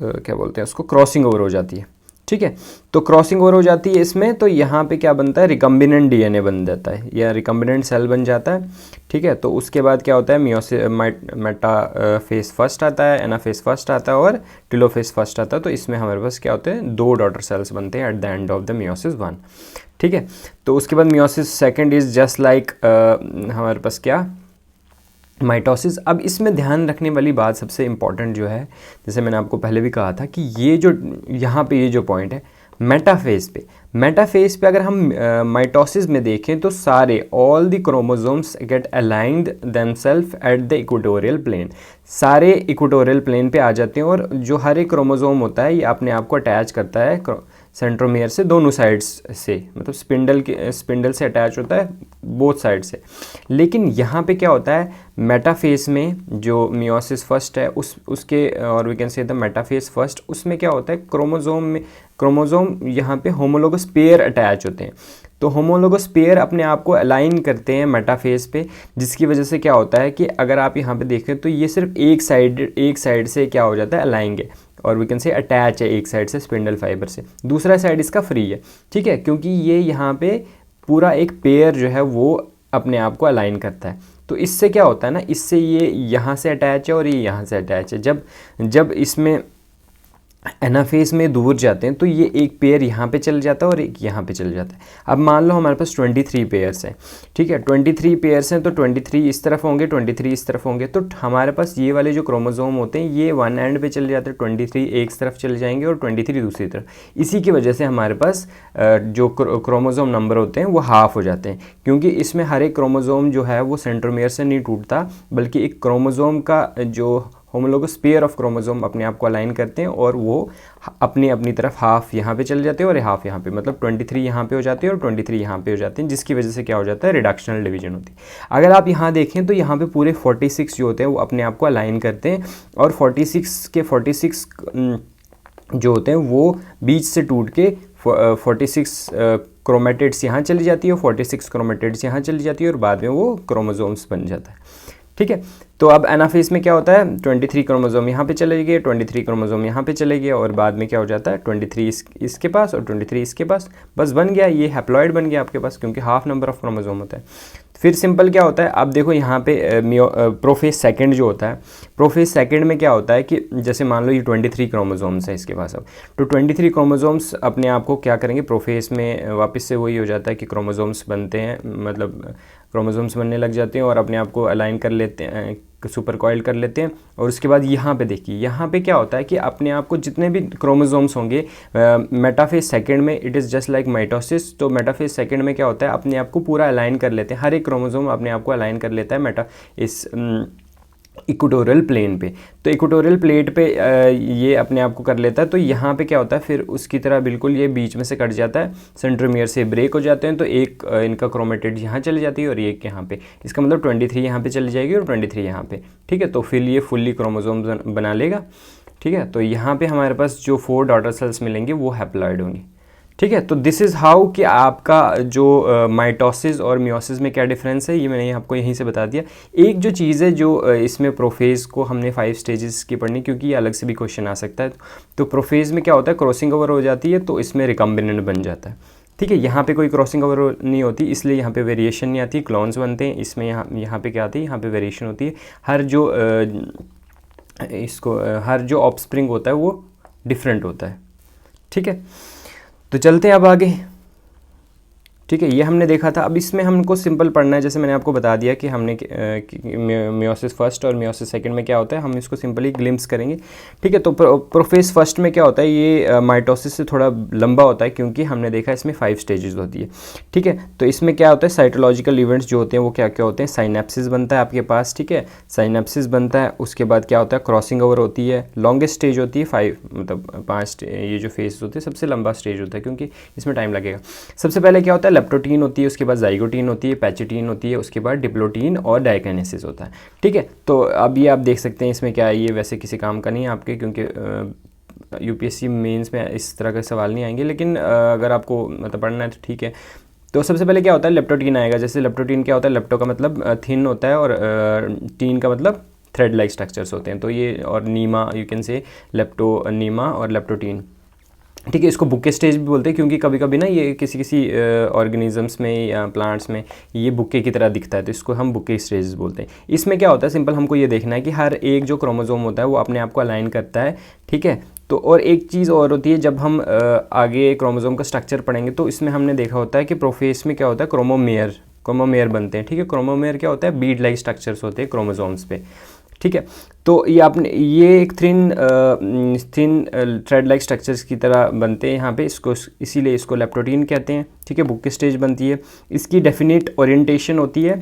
क्या बोलते हैं उसको, क्रॉसिंग ओवर हो जाती है, ठीक है। तो क्रॉसिंग ओवर हो जाती है इसमें, तो यहाँ पे क्या बनता है, रिकम्बिनेंट डीएनए बन जाता है या रिकम्बिनेंट सेल बन जाता है, ठीक है। तो उसके बाद क्या होता है, मेटाफेस फर्स्ट आता है, एनाफेस फर्स्ट आता है और टेलोफेस फर्स्ट आता है। तो इसमें हमारे पास क्या होते हैं, 2 डॉटर सेल्स बनते हैं at the end of the meiosis 1, ठीक है। तो उसके बाद meiosis second is just like हमारे पास क्या, माइटोसिस। अब इसमें ध्यान रखने वाली बात सबसे इम्पॉर्टेंट जो है, जैसे मैंने आपको पहले भी कहा था कि ये जो यहाँ पे ये जो पॉइंट है मेटाफेज पे अगर हम माइटोसिस में देखें तो सारे all the chromosomes get aligned themselves at the equatorial plane. सारे इक्वेटोरियल प्लेन पे आ जाते हैं और जो हर एक क्रोमोसोम होता है ये अपने आप को अटैच करता है सेंट्रोमियर से दोनों साइड्स से, मतलब स्पिंडल से अटैच होता है बोथ साइड से। लेकिन यहाँ पे क्या होता है, मेटाफेस में जो मियोसिस फर्स्ट है उसके और we can say the metaphase first, उसमें क्या होता है, क्रोमोसोम यहाँ पे होमोलोगस पेयर अटैच होते हैं। तो होमोलोगस पेयर अपने आप को अलाइन करते हैं मेटाफेस पे, जिसकी वजह से क्या होता है कि अगर आप यहाँ पे देखें तो ये सिर्फ एक साइड से क्या हो जाता है, अलाइंग, और वी कैन से अटैच है एक साइड से स्पिंडल फाइबर से, दूसरा साइड इसका फ्री है, ठीक है, क्योंकि ये यहाँ पे पूरा एक पेयर जो है वो अपने आप को अलाइन करता है। तो इससे क्या होता है ना, इससे ये यहाँ से अटैच है और ये यहाँ से अटैच है। जब इसमें एनाफेस में दूर जाते हैं तो ये एक पेयर यहाँ पे चल जाता है और एक यहाँ पे चल जाता है। अब मान लो हमारे पास 23 पेयर्स हैं, ठीक है, 23 पेयर्स हैं, तो 23 इस तरफ होंगे, 23 इस तरफ होंगे, तो हमारे पास ये वाले जो क्रोमोसोम होते हैं ये वन एंड पे चले जाते हैं, 23 एक तरफ चले जाएंगे और 23 दूसरी तरफ। इसी की वजह से हमारे पास जो क्रोमोसोम नंबर होते हैं वो हाफ हो जाते हैं, क्योंकि इसमें हर एक क्रोमोसोम जो है वो सेंट्रोमियर से नहीं टूटता, बल्कि एक क्रोमोसोम का जो होमोलोगस पेयर ऑफ क्रोमोसोम अपने आप को अलाइन करते हैं और वो अपनी तरफ हाफ यहाँ पे चले जाते हैं और हाफ यहाँ पे, मतलब 23 यहाँ पे हो जाते हैं और 23 यहाँ पे हो जाते हैं, जिसकी वजह से क्या हो जाता है, रिडक्शनल डिवीजन होती है। अगर आप यहाँ देखें तो यहाँ पे पूरे 46 जो होते हैं वो अपने आप को अलाइन करते हैं और 46 जो होते हैं वो बीच से टूट के 46 क्रोमेटिड्स यहाँ चली जाती है, 46 क्रोमेटिड्स यहाँ चली जाती है और बाद में वो क्रोमोसोम्स बन जाता है, ठीक है। तो अब एनाफेस में क्या होता है, 23 क्रोमोसोम यहाँ पे चले गए, 23 क्रोमोसोम यहाँ पे चले गए और बाद में क्या हो जाता है, 23 इसके पास और 23 इसके पास, बस बन गया, ये हैप्लॉइड बन गया आपके पास, क्योंकि हाफ नंबर ऑफ क्रोमोसोम होता है। फिर सिंपल क्या होता है, अब देखो यहाँ पे प्रोफेज सेकंड जो होता है, प्रोफेज सेकंड में क्या होता है कि जैसे मान लो ये 23 क्रोमोसोम्स है इसके पास, अब तो 23 क्रोमोसोम्स अपने आप को क्या करेंगे, प्रोफेज में वापस से वही हो जाता है कि क्रोमोसोम्स बनते हैं, मतलब क्रोमोसोम्स बनने लग जाते हैं और अपने आप को अलाइन कर लेते हैं, सुपर कॉइल कर लेते हैं। और उसके बाद यहाँ पे देखिए, यहाँ पे क्या होता है कि अपने आप को जितने भी क्रोमोसोम्स होंगे मेटाफेज सेकंड में it is just like mitosis, तो मेटाफेज सेकंड में क्या होता है, अपने आप को पूरा अलाइन कर लेते हैं, हर एक क्रोमोसोम अपने आप को अलाइन कर लेता है इस इक्वेटोरियल प्लेन पे। तो इक्वेटोरियल प्लेट पे ये अपने आप को कर लेता है, तो यहाँ पे क्या होता है, फिर उसकी तरह बिल्कुल ये बीच में से कट जाता है, सेंट्रोमियर से ब्रेक हो जाते हैं, तो एक इनका क्रोमेटिड यहाँ चली जाती है और एक यहाँ पे, इसका मतलब 23 यहाँ पे चली जाएगी और 23 यहाँ पे, ठीक है। तो फिर ये फुल्ली क्रोमोसोम बना लेगा, ठीक है। तो यहाँ पे हमारे पास जो 4 डॉटर सेल्स मिलेंगे वो हैप्लॉइड होंगे, ठीक है। तो दिस इज़ हाउ कि आपका जो माइटोसिस और मियोसिस में क्या डिफरेंस है, ये मैंने आपको यहीं से बता दिया। एक जो चीज़ है जो इसमें प्रोफेज को हमने 5 स्टेजेस की पढ़नी, क्योंकि ये अलग से भी क्वेश्चन आ सकता है। तो प्रोफेज में क्या होता है, क्रॉसिंग ओवर हो जाती है तो इसमें रिकम्बिनेंट बन जाता है, ठीक है। यहाँ पे कोई क्रॉसिंग ओवर नहीं होती, इसलिए यहाँ पे वेरिएशन नहीं आती, क्लोन्स बनते हैं। इसमें यहाँ पे क्या आती है, यहाँ पे वेरिएशन होती है। हर जो ऑफस्प्रिंग होता है वो डिफरेंट होता है। ठीक है, तो चलते हैं अब आगे। ठीक है, ये हमने देखा था। अब इसमें हमको सिंपल पढ़ना है, जैसे मैंने आपको बता दिया कि हमने मियोसिस फर्स्ट और मियोसिस सेकंड में क्या होता है, हम इसको सिंपली ग्लिम्स करेंगे। ठीक है, तो प्रोफेज फर्स्ट में क्या होता है, ये माइटोसिस से थोड़ा लंबा होता है, क्योंकि हमने देखा इसमें 5 स्टेजेस होती है। ठीक है, तो इसमें क्या होता है, साइटोलॉजिकल इवेंट्स जो होते हैं वो क्या क्या होते हैं, साइनेप्सिस बनता है आपके पास। ठीक है, साइनेप्सिस बनता है, उसके बाद क्या होता है, क्रॉसिंग ओवर होती है। लॉन्गेस्ट स्टेज होती है 5, मतलब 5, ये जो फेज होते हैं सबसे लंबा स्टेज होता है, क्योंकि इसमें टाइम लगेगा। सबसे पहले क्या होता है, लेप्टोटीन होती है, उसके बाद जाइगोटीन होती है, पैचिटीन होती है, उसके बाद डिप्लोटीन और डाइकाइनेसिस होता है। ठीक है, तो अब ये आप देख सकते हैं इसमें क्या है, ये वैसे किसी काम का नहीं है आपके, क्योंकि यूपीएससी मेंस में इस तरह के सवाल नहीं आएंगे, लेकिन अगर आपको मतलब पढ़ना है तो ठीक है। तो सबसे पहले क्या होता है, लेप्टोटीन आएगा। जैसे लेप्टोटीन क्या होता है, लेप्टो का मतलब थिन होता है और टीन का मतलब थ्रेड लाइक स्ट्रक्चर्स होते हैं। तो ये, और नीमा, यू कैन से लेप्टो नीमा और लेप्टोटीन। ठीक है, इसको बुके स्टेज भी बोलते हैं, क्योंकि कभी कभी ना ये किसी ऑर्गेनिजम्स में या प्लांट्स में ये बुके की तरह दिखता है, तो इसको हम बुके स्टेज बोलते हैं। इसमें क्या होता है, सिंपल हमको ये देखना है कि हर एक जो क्रोमोसोम होता है वो अपने आप को अलाइन करता है। ठीक है, तो और एक चीज़ और होती है, जब हम आगे क्रोमोसोम का स्ट्रक्चर पढ़ेंगे तो इसमें हमने देखा होता है कि प्रोफेज में क्या होता है, क्रोमोमेयर बनते हैं। ठीक है, क्रोमोमेयर क्या होता है, बीड लाइक स्ट्रक्चर्स होते हैं क्रोमोसोम्स पे। ठीक है, तो ये एक थिन थ्रेड लाइक स्ट्रक्चर्स की तरह बनते हैं यहाँ पे, इसको इसीलिए इसको लेप्टोटीन कहते हैं। ठीक है, बुक स्टेज बनती है, इसकी डेफिनेट ओरिएंटेशन होती है।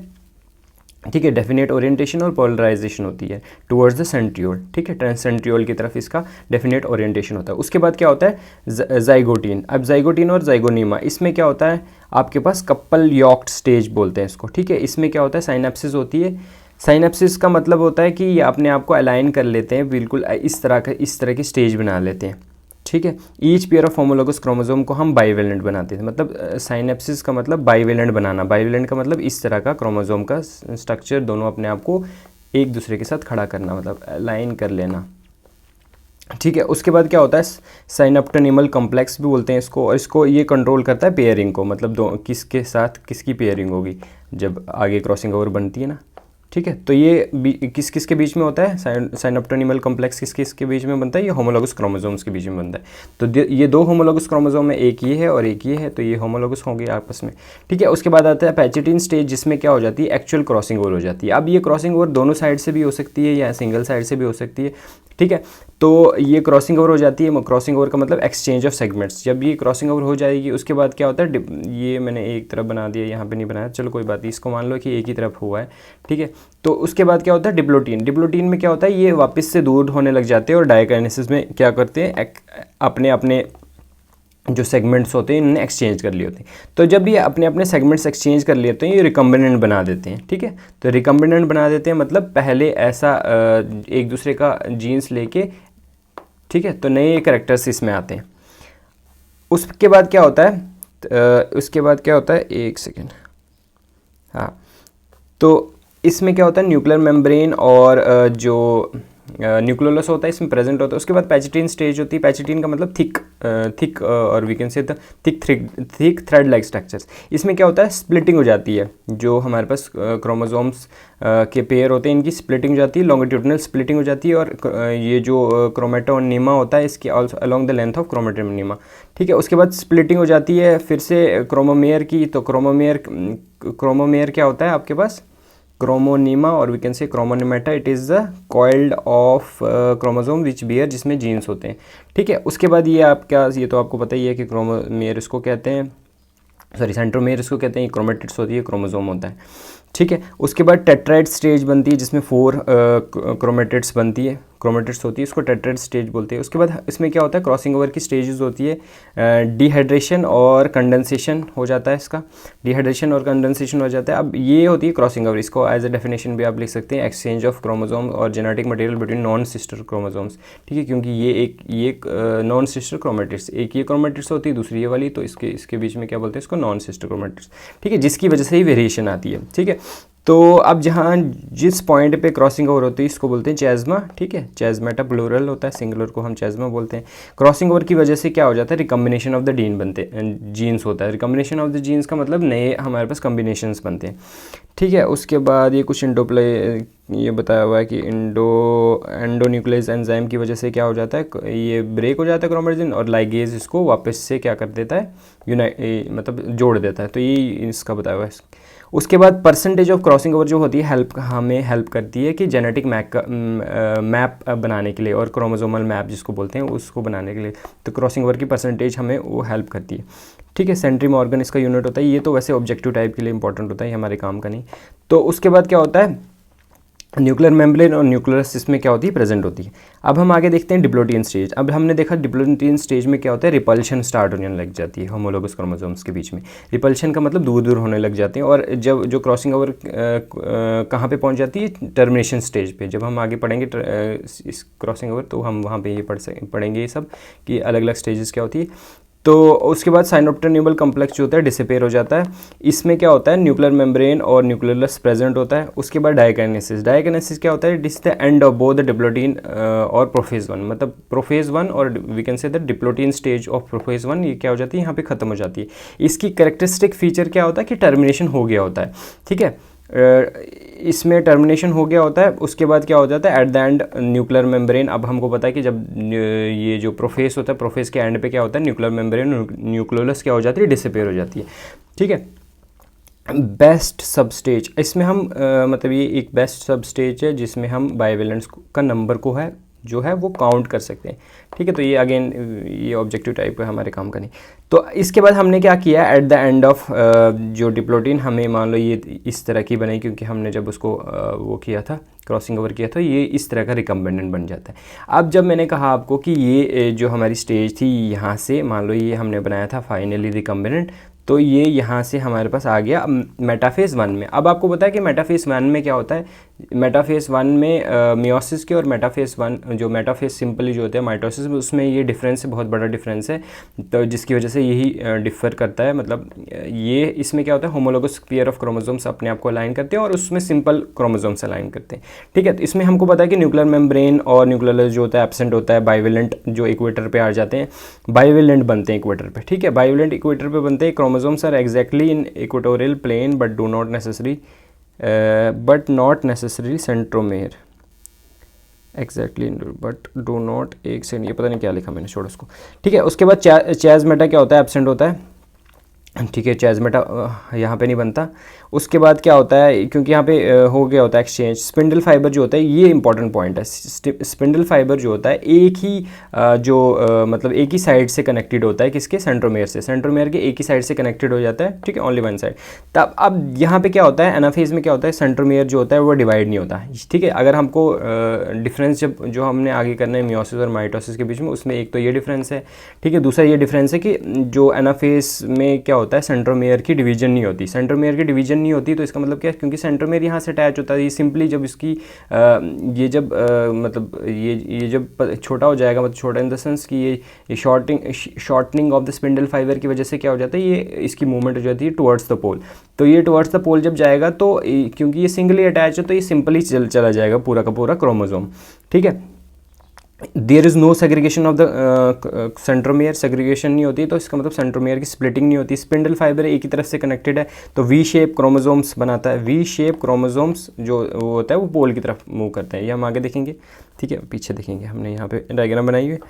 ठीक है, डेफिनेट ओरिएंटेशन और पोलराइजेशन होती है टुवर्ड्स द सेंट्रियोल। ठीक है, सेंट्रियोल की तरफ इसका डेफिनेट ओरिएंटेशन होता है। उसके बाद क्या होता है, जाइगोटीन। अब जाइगोटीन और जाइगोनीमा, इसमें क्या होता है, आपके पास कपल यॉक्ड स्टेज बोलते हैं इसको। ठीक है, इसमें क्या होता है, साइनेप्सिस होती है। साइनेप्सिस का मतलब होता है कि ये अपने आप को अलाइन कर लेते हैं, बिल्कुल इस तरह की स्टेज बना लेते हैं। ठीक है, each pair of homologous chromosome को हम बाइवेलेंट बनाते हैं। मतलब साइनेप्सिस का मतलब बाइवेलेंट बनाना, बाइवेलेंट का मतलब इस तरह का क्रोमोसोम का स्ट्रक्चर दोनों अपने आप को एक दूसरे के साथ खड़ा करना, मतलब अलाइन कर लेना। ठीक है, उसके बाद क्या होता है, साइनेप्टोनिमल कॉम्प्लेक्स भी बोलते हैं इसको, और इसको ये कंट्रोल करता है पेयरिंग को, मतलब किसके साथ किसकी पेयरिंग होगी जब आगे क्रॉसिंग ओवर बनती है ना। ठीक है, तो ये किस किस के बीच में होता है, साइनेप्टोनिमल कॉम्प्लेक्स किस किस के बीच में बनता है, ये होमोलोगस क्रोमोसोम्स के बीच में बनता है। तो ये 2 होमोलोगस क्रोमोसोम है, एक ये है और एक ये है, तो ये होमोलोगस होंगे आपस में। ठीक है, उसके बाद आता है पैचिटिन स्टेज, जिसमें क्या हो जाती है, एक्चुअल क्रॉसिंग ओवर हो जाती है। अब ये क्रॉसिंग ओवर दोनों साइड से भी हो सकती है या सिंगल साइड से भी हो सकती है। ठीक है, तो ये क्रॉसिंग ओवर हो जाती है। क्रॉसिंग ओवर का मतलब एक्सचेंज ऑफ सेगमेंट्स। जब ये क्रॉसिंग ओवर हो जाएगी उसके बाद क्या होता है, ये मैंने एक तरफ बना दिया, यहाँ पे नहीं बनाया, चलो कोई बात नहीं, इसको मान लो कि एक ही तरफ हुआ है। ठीक है, तो उसके बाद क्या होता है, डिप्लोटीन में क्या होता है, ये वापस से दूर होने लग जाते हैं और डाइकाइनेसिस में क्या करते हैं, अपने अपने जो सेगमेंट्स होते हैं इन्होंने एक्सचेंज कर लिए होते हैं। तो जब ये अपने अपने सेगमेंट्स एक्सचेंज कर लेते हैं, ये रिकम्बिनेंट बना देते हैं। ठीक है, तो रिकम्बिनेंट बना देते हैं मतलब पहले ऐसा एक दूसरे का जीन्स लेके, ठीक है, तो नए कैरेक्टर्स इसमें आते हैं। उसके बाद क्या होता है, एक सेकेंड, हाँ, तो इसमें क्या होता है, न्यूक्लियर मेम्ब्रेन और जो न्यूक्लियोलस होता है इसमें प्रेजेंट होता है। उसके बाद पैचिटिन स्टेज होती है। पैचिटिन का मतलब थिक और we can say thick thread like structures. इसमें क्या होता है, स्प्लिटिंग हो जाती है। जो हमारे पास क्रोमोसोम्स के पेयर होते हैं इनकी स्प्लिटिंग हो जाती है, लॉन्गिट्यूडनल स्प्लिटिंग हो जाती है, और ये जो क्रोमेटोनीमा होता है इसकी also along the length of chromatonema. ठीक है, उसके बाद स्प्लिटिंग हो जाती है फिर से क्रोमोमेयर की। तो क्रोमोमेयर क्या होता है आपके पास, क्रोमोनीमा और we can say chromonemata. It is the coiled of chromosome which bear, जिसमें जीन्स होते हैं। ठीक है, उसके बाद ये तो आपको पता ही है कि क्रोमोमेयर इसको कहते हैं, सेंट्रोमेयर इसको कहते हैं। क्रोमेटिड्स होती है, क्रोमोसोम होता है। ठीक है, उसके बाद टेट्राइड स्टेज बनती है जिसमें 4 क्रोमेटिड्स बनती है, क्रोमेटिड्स होती है, इसको टेट्राइड स्टेज बोलते हैं। उसके बाद इसमें क्या होता है, क्रॉसिंग ओवर की स्टेजेस होती है, डिहाइड्रेशन और कंडेंसेशन हो जाता है इसका, डिहाइड्रेशन और कंडेंसेशन हो जाता है। अब ये होती है क्रॉसिंग ओवर, इसको एज ए डेफिनेशन भी आप लिख सकते हैं, एक्सचेंज ऑफ क्रोमोसोम और genetic material between non sister chromosomes. ठीक है, क्योंकि ये नॉन सिस्टर क्रोमेटिड्स, एक ये क्रोमेटिड्स होती है, दूसरी ये वाली, तो इसके बीच में क्या बोलते हैं, इसको नॉन सिस्टर क्रोमेटिड्स। ठीक है, जिसकी वजह से ही वेरिएशन आती है। ठीक है, तो अब जहाँ जिस पॉइंट पे क्रॉसिंग ओवर होती है इसको बोलते हैं चैज़्मा, ठीक है। चैज़्मेटा प्लूरल होता है, सिंगुलर को हम चैज़्मा बोलते हैं। क्रॉसिंग ओवर की वजह से क्या हो जाता है, रिकम्बिनेशन ऑफ द जीन्स होता है। रिकम्बिनेशन ऑफ द जीन्स का मतलब नए हमारे पास कम्बिनेशंस बनते हैं, ठीक है। उसके बाद ये कुछ ये बताया हुआ है कि एंडोन्यूक्लियस एंजाइम की वजह से क्या हो जाता है, ये ब्रेक हो जाता है क्रोमेटिन, और लाइगेज इसको वापस से क्या कर देता है, मतलब जोड़ देता है। तो ये इसका बताया हुआ है। उसके बाद परसेंटेज ऑफ क्रॉसिंग ओवर जो होती है हमें हेल्प करती है कि जेनेटिक मैप बनाने के लिए, और क्रोमोसोमल मैप जिसको बोलते हैं उसको बनाने के लिए। तो क्रॉसिंग ओवर की परसेंटेज हमें वो हेल्प करती है, ठीक है। सेंट्रीम ऑर्गन इसका यूनिट होता है। ये तो वैसे ऑब्जेक्टिव टाइप के लिए इंपॉर्टेंट होता है, ये हमारे काम का नहीं। तो उसके बाद क्या होता है, न्यूक्लियर मेम्ब्रेन और न्यूक्लियस इसमें क्या होती है, प्रेजेंट होती है। अब हम आगे देखते हैं डिप्लोटियन स्टेज। अब हमने देखा डिप्लोटियन स्टेज में क्या होता है, रिपल्शन स्टार्ट होने लग जाती है होमोलोगस क्रोमोसोम्स के बीच में। रिपल्शन का मतलब दूर दूर होने लग जाते हैं, और जब जो क्रॉसिंग ओवर कहाँ पे पहुंच जाती है, टर्मिनेशन स्टेज पे। जब हम आगे पढ़ेंगे इस क्रॉसिंग ओवर, तो हम वहाँ पे ये पढ़ेंगे ये सब कि अलग अलग स्टेजेस क्या होती है। तो उसके बाद साइनोप्टेन्यूबल कॉम्प्लेक्स जो होता है डिसअपेयर हो जाता है। इसमें क्या होता है, न्यूक्लियर मेम्ब्रेन और न्यूक्लियस प्रेजेंट होता है। उसके बाद डायकाइनेसिस। डायकाइनेसिस क्या होता है, this the end of both the diplotene और प्रोफेज वन, मतलब प्रोफेज वन और we can say the diplotene stage of prophase one, ये क्या हो जाती है, यहाँ पे खत्म हो जाती है। इसकी कैरेक्टरिस्टिक फीचर क्या होता है कि टर्मिनेशन हो गया होता है, ठीक है। इसमें टर्मिनेशन हो गया होता है। उसके बाद क्या हो जाता है, at the end nuclear membrane. अब हमको पता है कि जब ये जो प्रोफेस होता है, प्रोफेस के एंड पे क्या होता है, न्यूक्लियर मेम्ब्रेन न्यूक्लियोलस क्या हो जाती है, डिसअपेयर हो जाती है, ठीक है। बेस्ट सब स्टेज, इसमें हम मतलब ये एक बेस्ट सब स्टेज है जिसमें हम बाइवेलेंस का नंबर को है जो है वो काउंट कर सकते हैं, ठीक है। तो ये अगेन ये ऑब्जेक्टिव टाइप है, हमारे काम का नहीं। तो इसके बाद हमने क्या किया, एट द एंड ऑफ जो डिप्लोटीन, हमें मान लो ये इस तरह की बनाई, क्योंकि हमने जब उसको वो किया था, क्रॉसिंग ओवर किया था, ये इस तरह का रिकम्बिनेंट बन जाता है। अब जब मैंने कहा आपको कि ये जो हमारी स्टेज थी, यहाँ से मान लो ये हमने बनाया था फाइनली रिकम्बिनेंट, तो ये यहाँ से हमारे पास आ गया मेटाफेज वन में। अब आपको पता है कि मेटाफेज वन में क्या होता है, मेटाफेज वन में मियोसिस के और मेटाफेज वन, जो मेटाफेज सिंपली जो होता है माइटोसिस, उसमें ये डिफरेंस है, बहुत बड़ा डिफरेंस है। तो जिसकी वजह से यही डिफर करता है, मतलब ये इसमें क्या होता है, होमोलोगस पेयर ऑफ क्रोमोसोम्स अपने आप को अलाइन करते हैं, और उसमें सिंपल क्रोमोसोम्स अलाइन करते हैं, ठीक है। तो इसमें हमको पता है कि न्यूक्लियर मेम्ब्रेन और न्यूक्लियर जो होता है एब्सेंट होता है, बाइवेलेंट जो इक्वेटर पे आ जाते हैं, बाइवेलेंट बनते हैं इक्वेटर पे, ठीक है। बाइवेलेंट इक्वेटर पे बनते हैं, chromosomes are exactly in equatorial plane but not necessary centromere, exactly but do not, एक सेकंड, ये पता नहीं क्या लिखा मैंने, छोड़ो उसको, ठीक है। उसके बाद चैज़्मेटा क्या होता है, एब्सेंट होता है, ठीक है। चैज़्मेटा यहाँ पे नहीं बनता। उसके बाद क्या होता है, क्योंकि यहाँ पे हो गया होता है एक्सचेंज। स्पिंडल फाइबर जो होता है, ये इंपॉर्टेंट पॉइंट है। स्पिंडल फाइबर जो होता है एक ही मतलब एक ही साइड से कनेक्टेड होता है, किसके, सेंट्रोमेयर से। सेंट्रोमेयर के एक ही साइड से कनेक्टेड हो जाता है, ठीक है, ओनली वन साइड। तब अब यहाँ पे क्या होता है, एनाफेज में क्या होता है, सेंट्रोमेयर जो होता है वो डिवाइड नहीं होता, ठीक है। अगर हमको डिफरेंस जब जो हमने आगे करना है मियोसिस और माइटोसिस के बीच में, उसमें एक तो ये डिफरेंस है, ठीक है। दूसरा ये डिफरेंस है कि जो एनाफेज में क्या होता है, सेंट्रोमेयर की डिवीजन नहीं होती। सेंट्रोमेयर की डिवीजन नहीं होती तो इसका मतलब क्या है, क्योंकि सेंट्रोमेयर यहाँ से अटैच होता है, ये सिंपली जब इसकी ये जब मतलब ये जब छोटा हो जाएगा, मतलब छोटा इन द सेंस कि ये shortening of the spindle fibre की वजह से क्या हो जाता है, ये इसकी मूवमेंट हो जाती है टुवर्ड्स द पोल। तो ये टुवर्ड्स द पोल जब जाएगा, तो क्योंकि ये सिंगली अटैच है, तो ये सिंपली चला जाएगा पूरा का पूरा क्रोमोसोम, ठीक है। There is no segregation of the centromere, segregation नहीं होती, तो इसका मतलब सेंट्रोमेयर की स्प्लिटिंग नहीं होती। स्पिंडल फाइबर एक ही तरफ से कनेक्टेड है, तो वी शेप क्रोमोसोम्स बनाता है। वी शेप क्रोमोसोम्स जो वो होता है वो पोल की तरफ मूव करते हैं, ये हम आगे देखेंगे, ठीक है, पीछे देखेंगे, हमने यहाँ पे डायग्राम बनाई हुई है,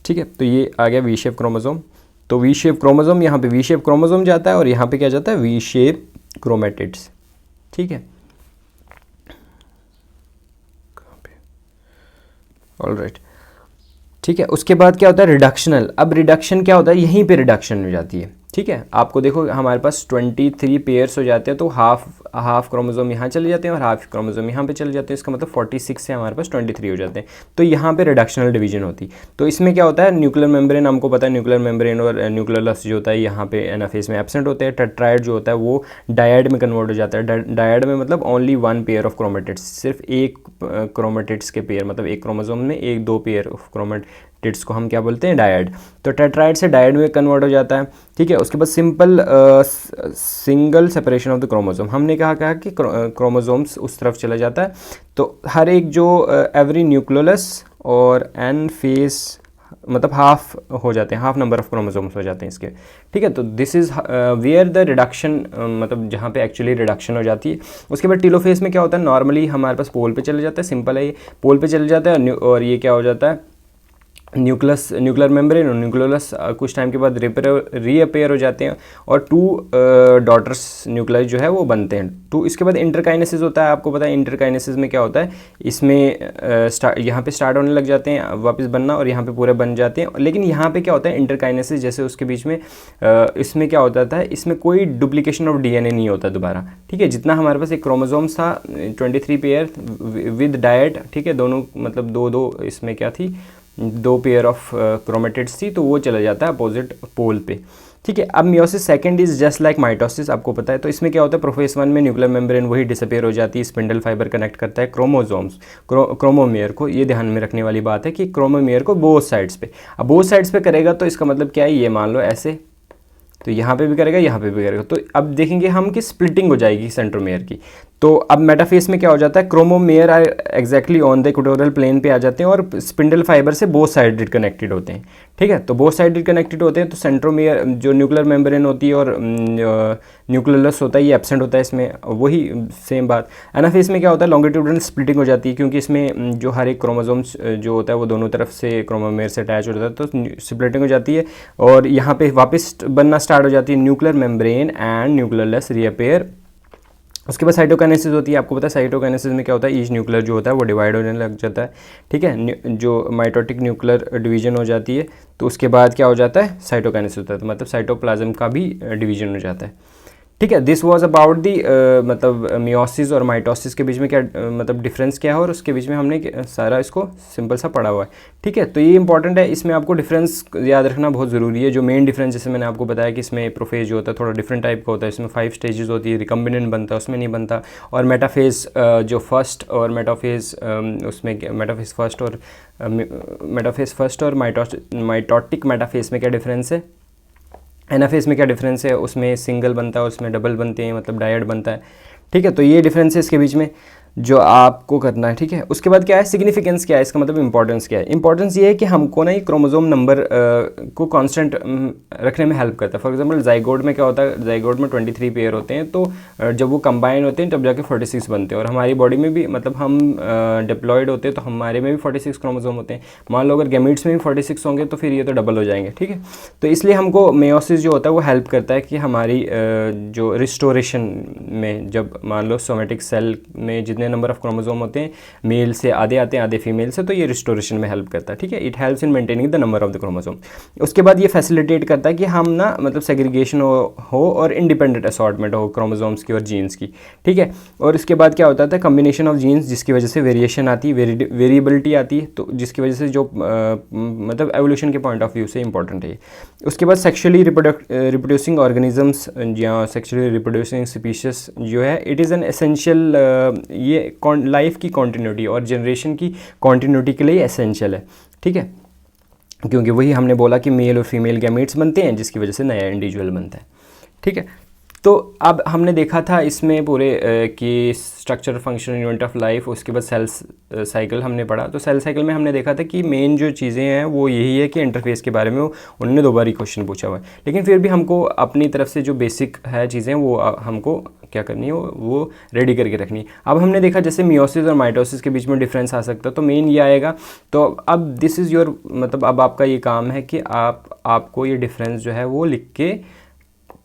ठीक है। तो ये आ गया वी शेप क्रोमोसोम। तो वी शेप क्रोमोसोम, यहाँ पे वी शेप क्रोमोसोम जाता है, और यहाँ पे क्या जाता है, वी शेप क्रोमेटिड्स, ठीक है। ऑल राइट, ठीक है। उसके बाद क्या होता है, रिडक्शनल। अब रिडक्शन क्या होता है, यहीं पे रिडक्शन हो जाती है, ठीक है। आपको देखो हमारे पास 23 पेयर्स हो जाते हैं, तो हाफ क्रोमोसोम यहाँ चले जाते हैं और हाफ क्रोमोसोम यहाँ पे चले जाते हैं, इसका मतलब 46 से हमारे पास 23 हो जाते हैं। तो यहाँ पे रिडक्शनल डिवीजन होती। तो इसमें क्या होता है, न्यूक्लियर मेम्ब्रेन हमको पता है, न्यूक्लियर मेम्ब्रेन और न्यूक्लियस जो होता है यहाँ पे एनाफेज में एब्सेंट होते हैं। टेट्राइड जो होता है वो डायड में कन्वर्ट हो जाता है। डायड में मतलब only one pair of chromatids, सिर्फ एक क्रोमेटिड्स के पेयर, मतलब एक क्रोमोसोम में एक दो पेयर ऑफ टेट्राइड्स को हम क्या बोलते हैं, डायड। तो टेट्राइड से डायड में कन्वर्ट हो जाता है, ठीक है। उसके बाद simple single separation of the chromosome, हमने कहा कि क्रोमोसोम्स उस तरफ चला जाता है। तो हर एक जो एवरी न्यूक्लियोलस और एन फेस मतलब हाफ हो जाते हैं, हाफ नंबर ऑफ क्रोमोसोम्स हो जाते हैं इसके, ठीक है। तो this is where the reduction, मतलब जहाँ पे एक्चुअली रिडक्शन हो जाती है। उसके बाद टेलोफेज में क्या होता है, नॉर्मली हमारे पास पोल पे चले जाता है, सिंपल है ये, पोल पे चले जाता है और ये क्या हो जाता है, न्यूक्लियर मेम्ब्रेन और न्यूक्लियोलस कुछ टाइम के बाद रीअपेयर हो जाते हैं और 2 डॉटर्स न्यूक्लियस जो है वो बनते हैं। इसके बाद इंटरकाइनेसिस होता है, आपको पता है इंटरकाइनेसिस में क्या होता है, इसमें यहाँ पे स्टार्ट होने लग जाते हैं वापस बनना और यहाँ पे पूरे बन जाते हैं। लेकिन यहाँ पे क्या होता है इंटरकाइनेसिस, जैसे उसके बीच में इसमें क्या होता था, इसमें कोई डुप्लीकेशन ऑफ डीएनए नहीं होता दोबारा, ठीक है। जितना हमारे पास एक क्रोमोसोम्स था 23 पेयर विद डायट, ठीक है, दोनों मतलब दो इसमें क्या थी, 2 पेयर ऑफ क्रोमेटिड्स थी, तो वो चला जाता है अपोजिट पोल पे, ठीक है। अब meiosis second is just like mitosis, आपको पता है। तो इसमें क्या होता है, प्रोफेज 1 में न्यूक्लियर मेम्ब्रेन वही डिसअपेयर हो जाती है, स्पिंडल फाइबर कनेक्ट करता है क्रोमोसोम्स क्रोमोमेयर को। ये ध्यान में रखने वाली बात है कि क्रोमोमेयर को बोथ साइड्स पे, अब बोथ साइड्स पे करेगा तो इसका मतलब क्या है, ये मान लो ऐसे, तो यहाँ पे भी करेगा, यहाँ पे भी करेगा। तो अब देखेंगे हम कि स्प्लिटिंग हो जाएगी सेंट्रोमेयर की। तो अब मेटाफेस में क्या हो जाता है, chromomere are exactly on the equatorial plane पे आ जाते हैं और स्पिंडल फाइबर से बोथ साइडेड कनेक्टेड होते हैं, ठीक है। तो बोथ साइडेड कनेक्टेड होते हैं, तो सेंट्रोमेयर जो न्यूक्लियर मेम्ब्रेन होती है और न्यूक्लियोलस होता है, ये एब्सेंट होता है इसमें, वही सेम बात। एनाफेस में क्या होता है, लॉन्गिट्यूडनल स्प्लिटिंग हो जाती है, क्योंकि इसमें जो हर एक क्रोमोसोम्स जो होता है वो दोनों तरफ से क्रोमोमेयर से अटैच हो जाता है, तो स्प्लिटिंग हो जाती है और यहाँ पे वापस बनना स्टार्ट हो जाती है nuclear membrane and nucleolus reappear. उसके बाद साइटोकाइनेसिस होती है, आपको पता है साइटोकाइनेसिस में क्या होता है, ईच न्यूक्लियर जो होता है वो डिवाइड होने लग जाता है, ठीक है। जो माइटोटिक न्यूक्लियर डिवीजन हो जाती है, तो उसके बाद क्या हो जाता है, साइटोकाइनेसिस होता है, तो मतलब साइटोप्लाज्म का भी डिवीजन हो जाता है, ठीक है। दिस वाज अबाउट दी मतलब मियोसिस और माइटोसिस के बीच में क्या मतलब डिफरेंस क्या है, और उसके बीच में हमने सारा इसको सिंपल सा पढ़ा हुआ है, ठीक है। तो ये इंपॉर्टेंट है, इसमें आपको डिफरेंस याद रखना बहुत ज़रूरी है। जो मेन डिफरेंस, जैसे मैंने आपको बताया कि इसमें प्रोफेज जो होता है थोड़ा डिफरेंट टाइप का होता है, इसमें 5 स्टेजेस होती है, रिकम्बिनेंट बनता है, उसमें नहीं बनता। और मेटाफेज जो फर्स्ट और मेटाफेज उसमें मेटाफेज फर्स्ट और माइटोटिक मेटाफेज में क्या डिफरेंस है, एनाफेज में क्या डिफरेंस है, उसमें सिंगल बनता है, उसमें डबल बनते हैं, मतलब डायड बनता है, ठीक है। तो ये डिफरेंस है इसके बीच में जो आपको करना है, ठीक है। उसके बाद क्या है, सिग्निफिकेंस क्या है इसका, मतलब इंपॉर्टेंस क्या है। इंपॉर्टेंस ये है कि हमको ना ये क्रोमोसोम नंबर को कांस्टेंट रखने में हेल्प करता है। फॉर एग्जांपल जाइगोट में क्या होता है, जाइगोट में 23 पेयर होते हैं, तो जब वो कंबाइन होते हैं तब जाके 46 बनते हैं। और हमारी बॉडी में भी, मतलब हम डिप्लॉयड होते हैं तो हमारे में भी 46 क्रोमोसोम होते हैं। मान लो अगर गैमीट्स में भी 46 होंगे तो फिर ये तो डबल हो जाएंगे, ठीक है। तो इसलिए हमको मेयोसिस जो होता है वो हेल्प करता है कि हमारी जो रिस्टोरेशन में, जब मान लो सोमेटिक सेल में जितने नंबर ऑफ क्रोमोसोम होते हैं, मेल से आधे आते हैं, आधे फीमेल से, तो ये रिस्टोरेशन में हेल्प करता है, ठीक है। It helps in maintaining the number of the chromosome. उसके बाद ये फैसिलिटेट करता है कि हम ना मतलब सेग्रीगेशन हो और इंडिपेंडेंट असॉर्टमेंट हो क्रोमोसोम्स की और जीन्स की, ठीक है। और इसके बाद क्या होता है, कम्बिनेशन ऑफ जीन्स, जिसकी वजह से वेरिएशन आती है, वेरिएबिलिटी आती है, तो जिसकी वजह से जो मतलब एवोल्यूशन के पॉइंट ऑफ व्यू से इंपॉर्टेंट है। उसके बाद सेक्शुअली रिप्रोड्यूसिंग ऑर्गेनिजम्स या सेक्शुअली रिप्रोड्यूसिंग स्पीशीज जो है, इट इज़ एन एसेंशियल, ये लाइफ की कॉन्टिन्यूटी और जनरेशन की कॉन्टिन्यूटी के लिए एसेंशियल है, ठीक है। क्योंकि वही हमने बोला कि मेल और फीमेल गैमीट्स बनते हैं, जिसकी वजह से नया इंडिविजुअल बनता है, ठीक है। तो अब हमने देखा था इसमें पूरे कि structure function unit of life, उसके बाद सेल साइकिल हमने पढ़ा। तो सेल साइकिल में हमने देखा था कि मेन जो चीज़ें हैं वो यही है कि इंटरफेस के बारे में उन्होंने 2 बार ही क्वेश्चन पूछा हुआ है, लेकिन फिर भी हमको अपनी तरफ से जो बेसिक है चीज़ें वो हमको क्या करनी है, वो रेडी करके रखनी है। अब हमने देखा जैसे मियोसिस और माइटोसिस के बीच में डिफरेंस आ सकता है, तो मेन ये आएगा। तो अब दिस इज़ योर, मतलब अब आपका ये काम है कि आपको ये डिफरेंस जो है वो लिख के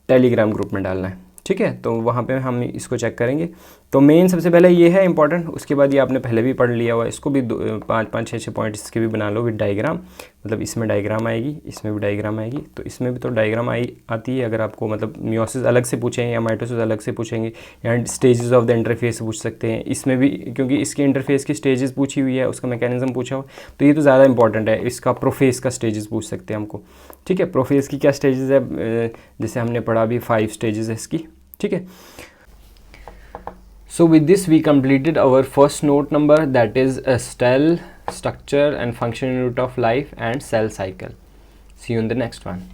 टेलीग्राम ग्रुप में डालना है, ठीक है। तो वहाँ पे हम इसको चेक करेंगे। तो मेन सबसे पहले ये है इंपॉर्टेंट, उसके बाद ये आपने पहले भी पढ़ लिया हुआ है, इसको भी 5-5, 6-6 पॉइंट इसके भी बना लो विद डायग्राम। मतलब इसमें डायग्राम आएगी, इसमें भी डायग्राम आएगी, तो इसमें भी तो डायग्राम आती है। अगर आपको मतलब मियोसिस अलग से पूछेंगे या माइटोसिस अलग से पूछेंगे या स्टेजेस ऑफ द इंटरफेस पूछ सकते हैं, इसमें भी क्योंकि इसके इंटरफेस की स्टेजेस पूछी हुई है, उसका मैकेनिज्म पूछा हो, तो ये तो ज़्यादा इंपॉर्टेंट है। इसका प्रोफेस का स्टेजेस पूछ सकते हैं हमको, ठीक है। प्रोफेस की क्या स्टेजेस है, जैसे हमने पढ़ा अभी 5 स्टेजेस है इसकी, ठीक है। So with this we completed our first note number, that is cell structure and function unit of life and cell cycle. See you in the next one.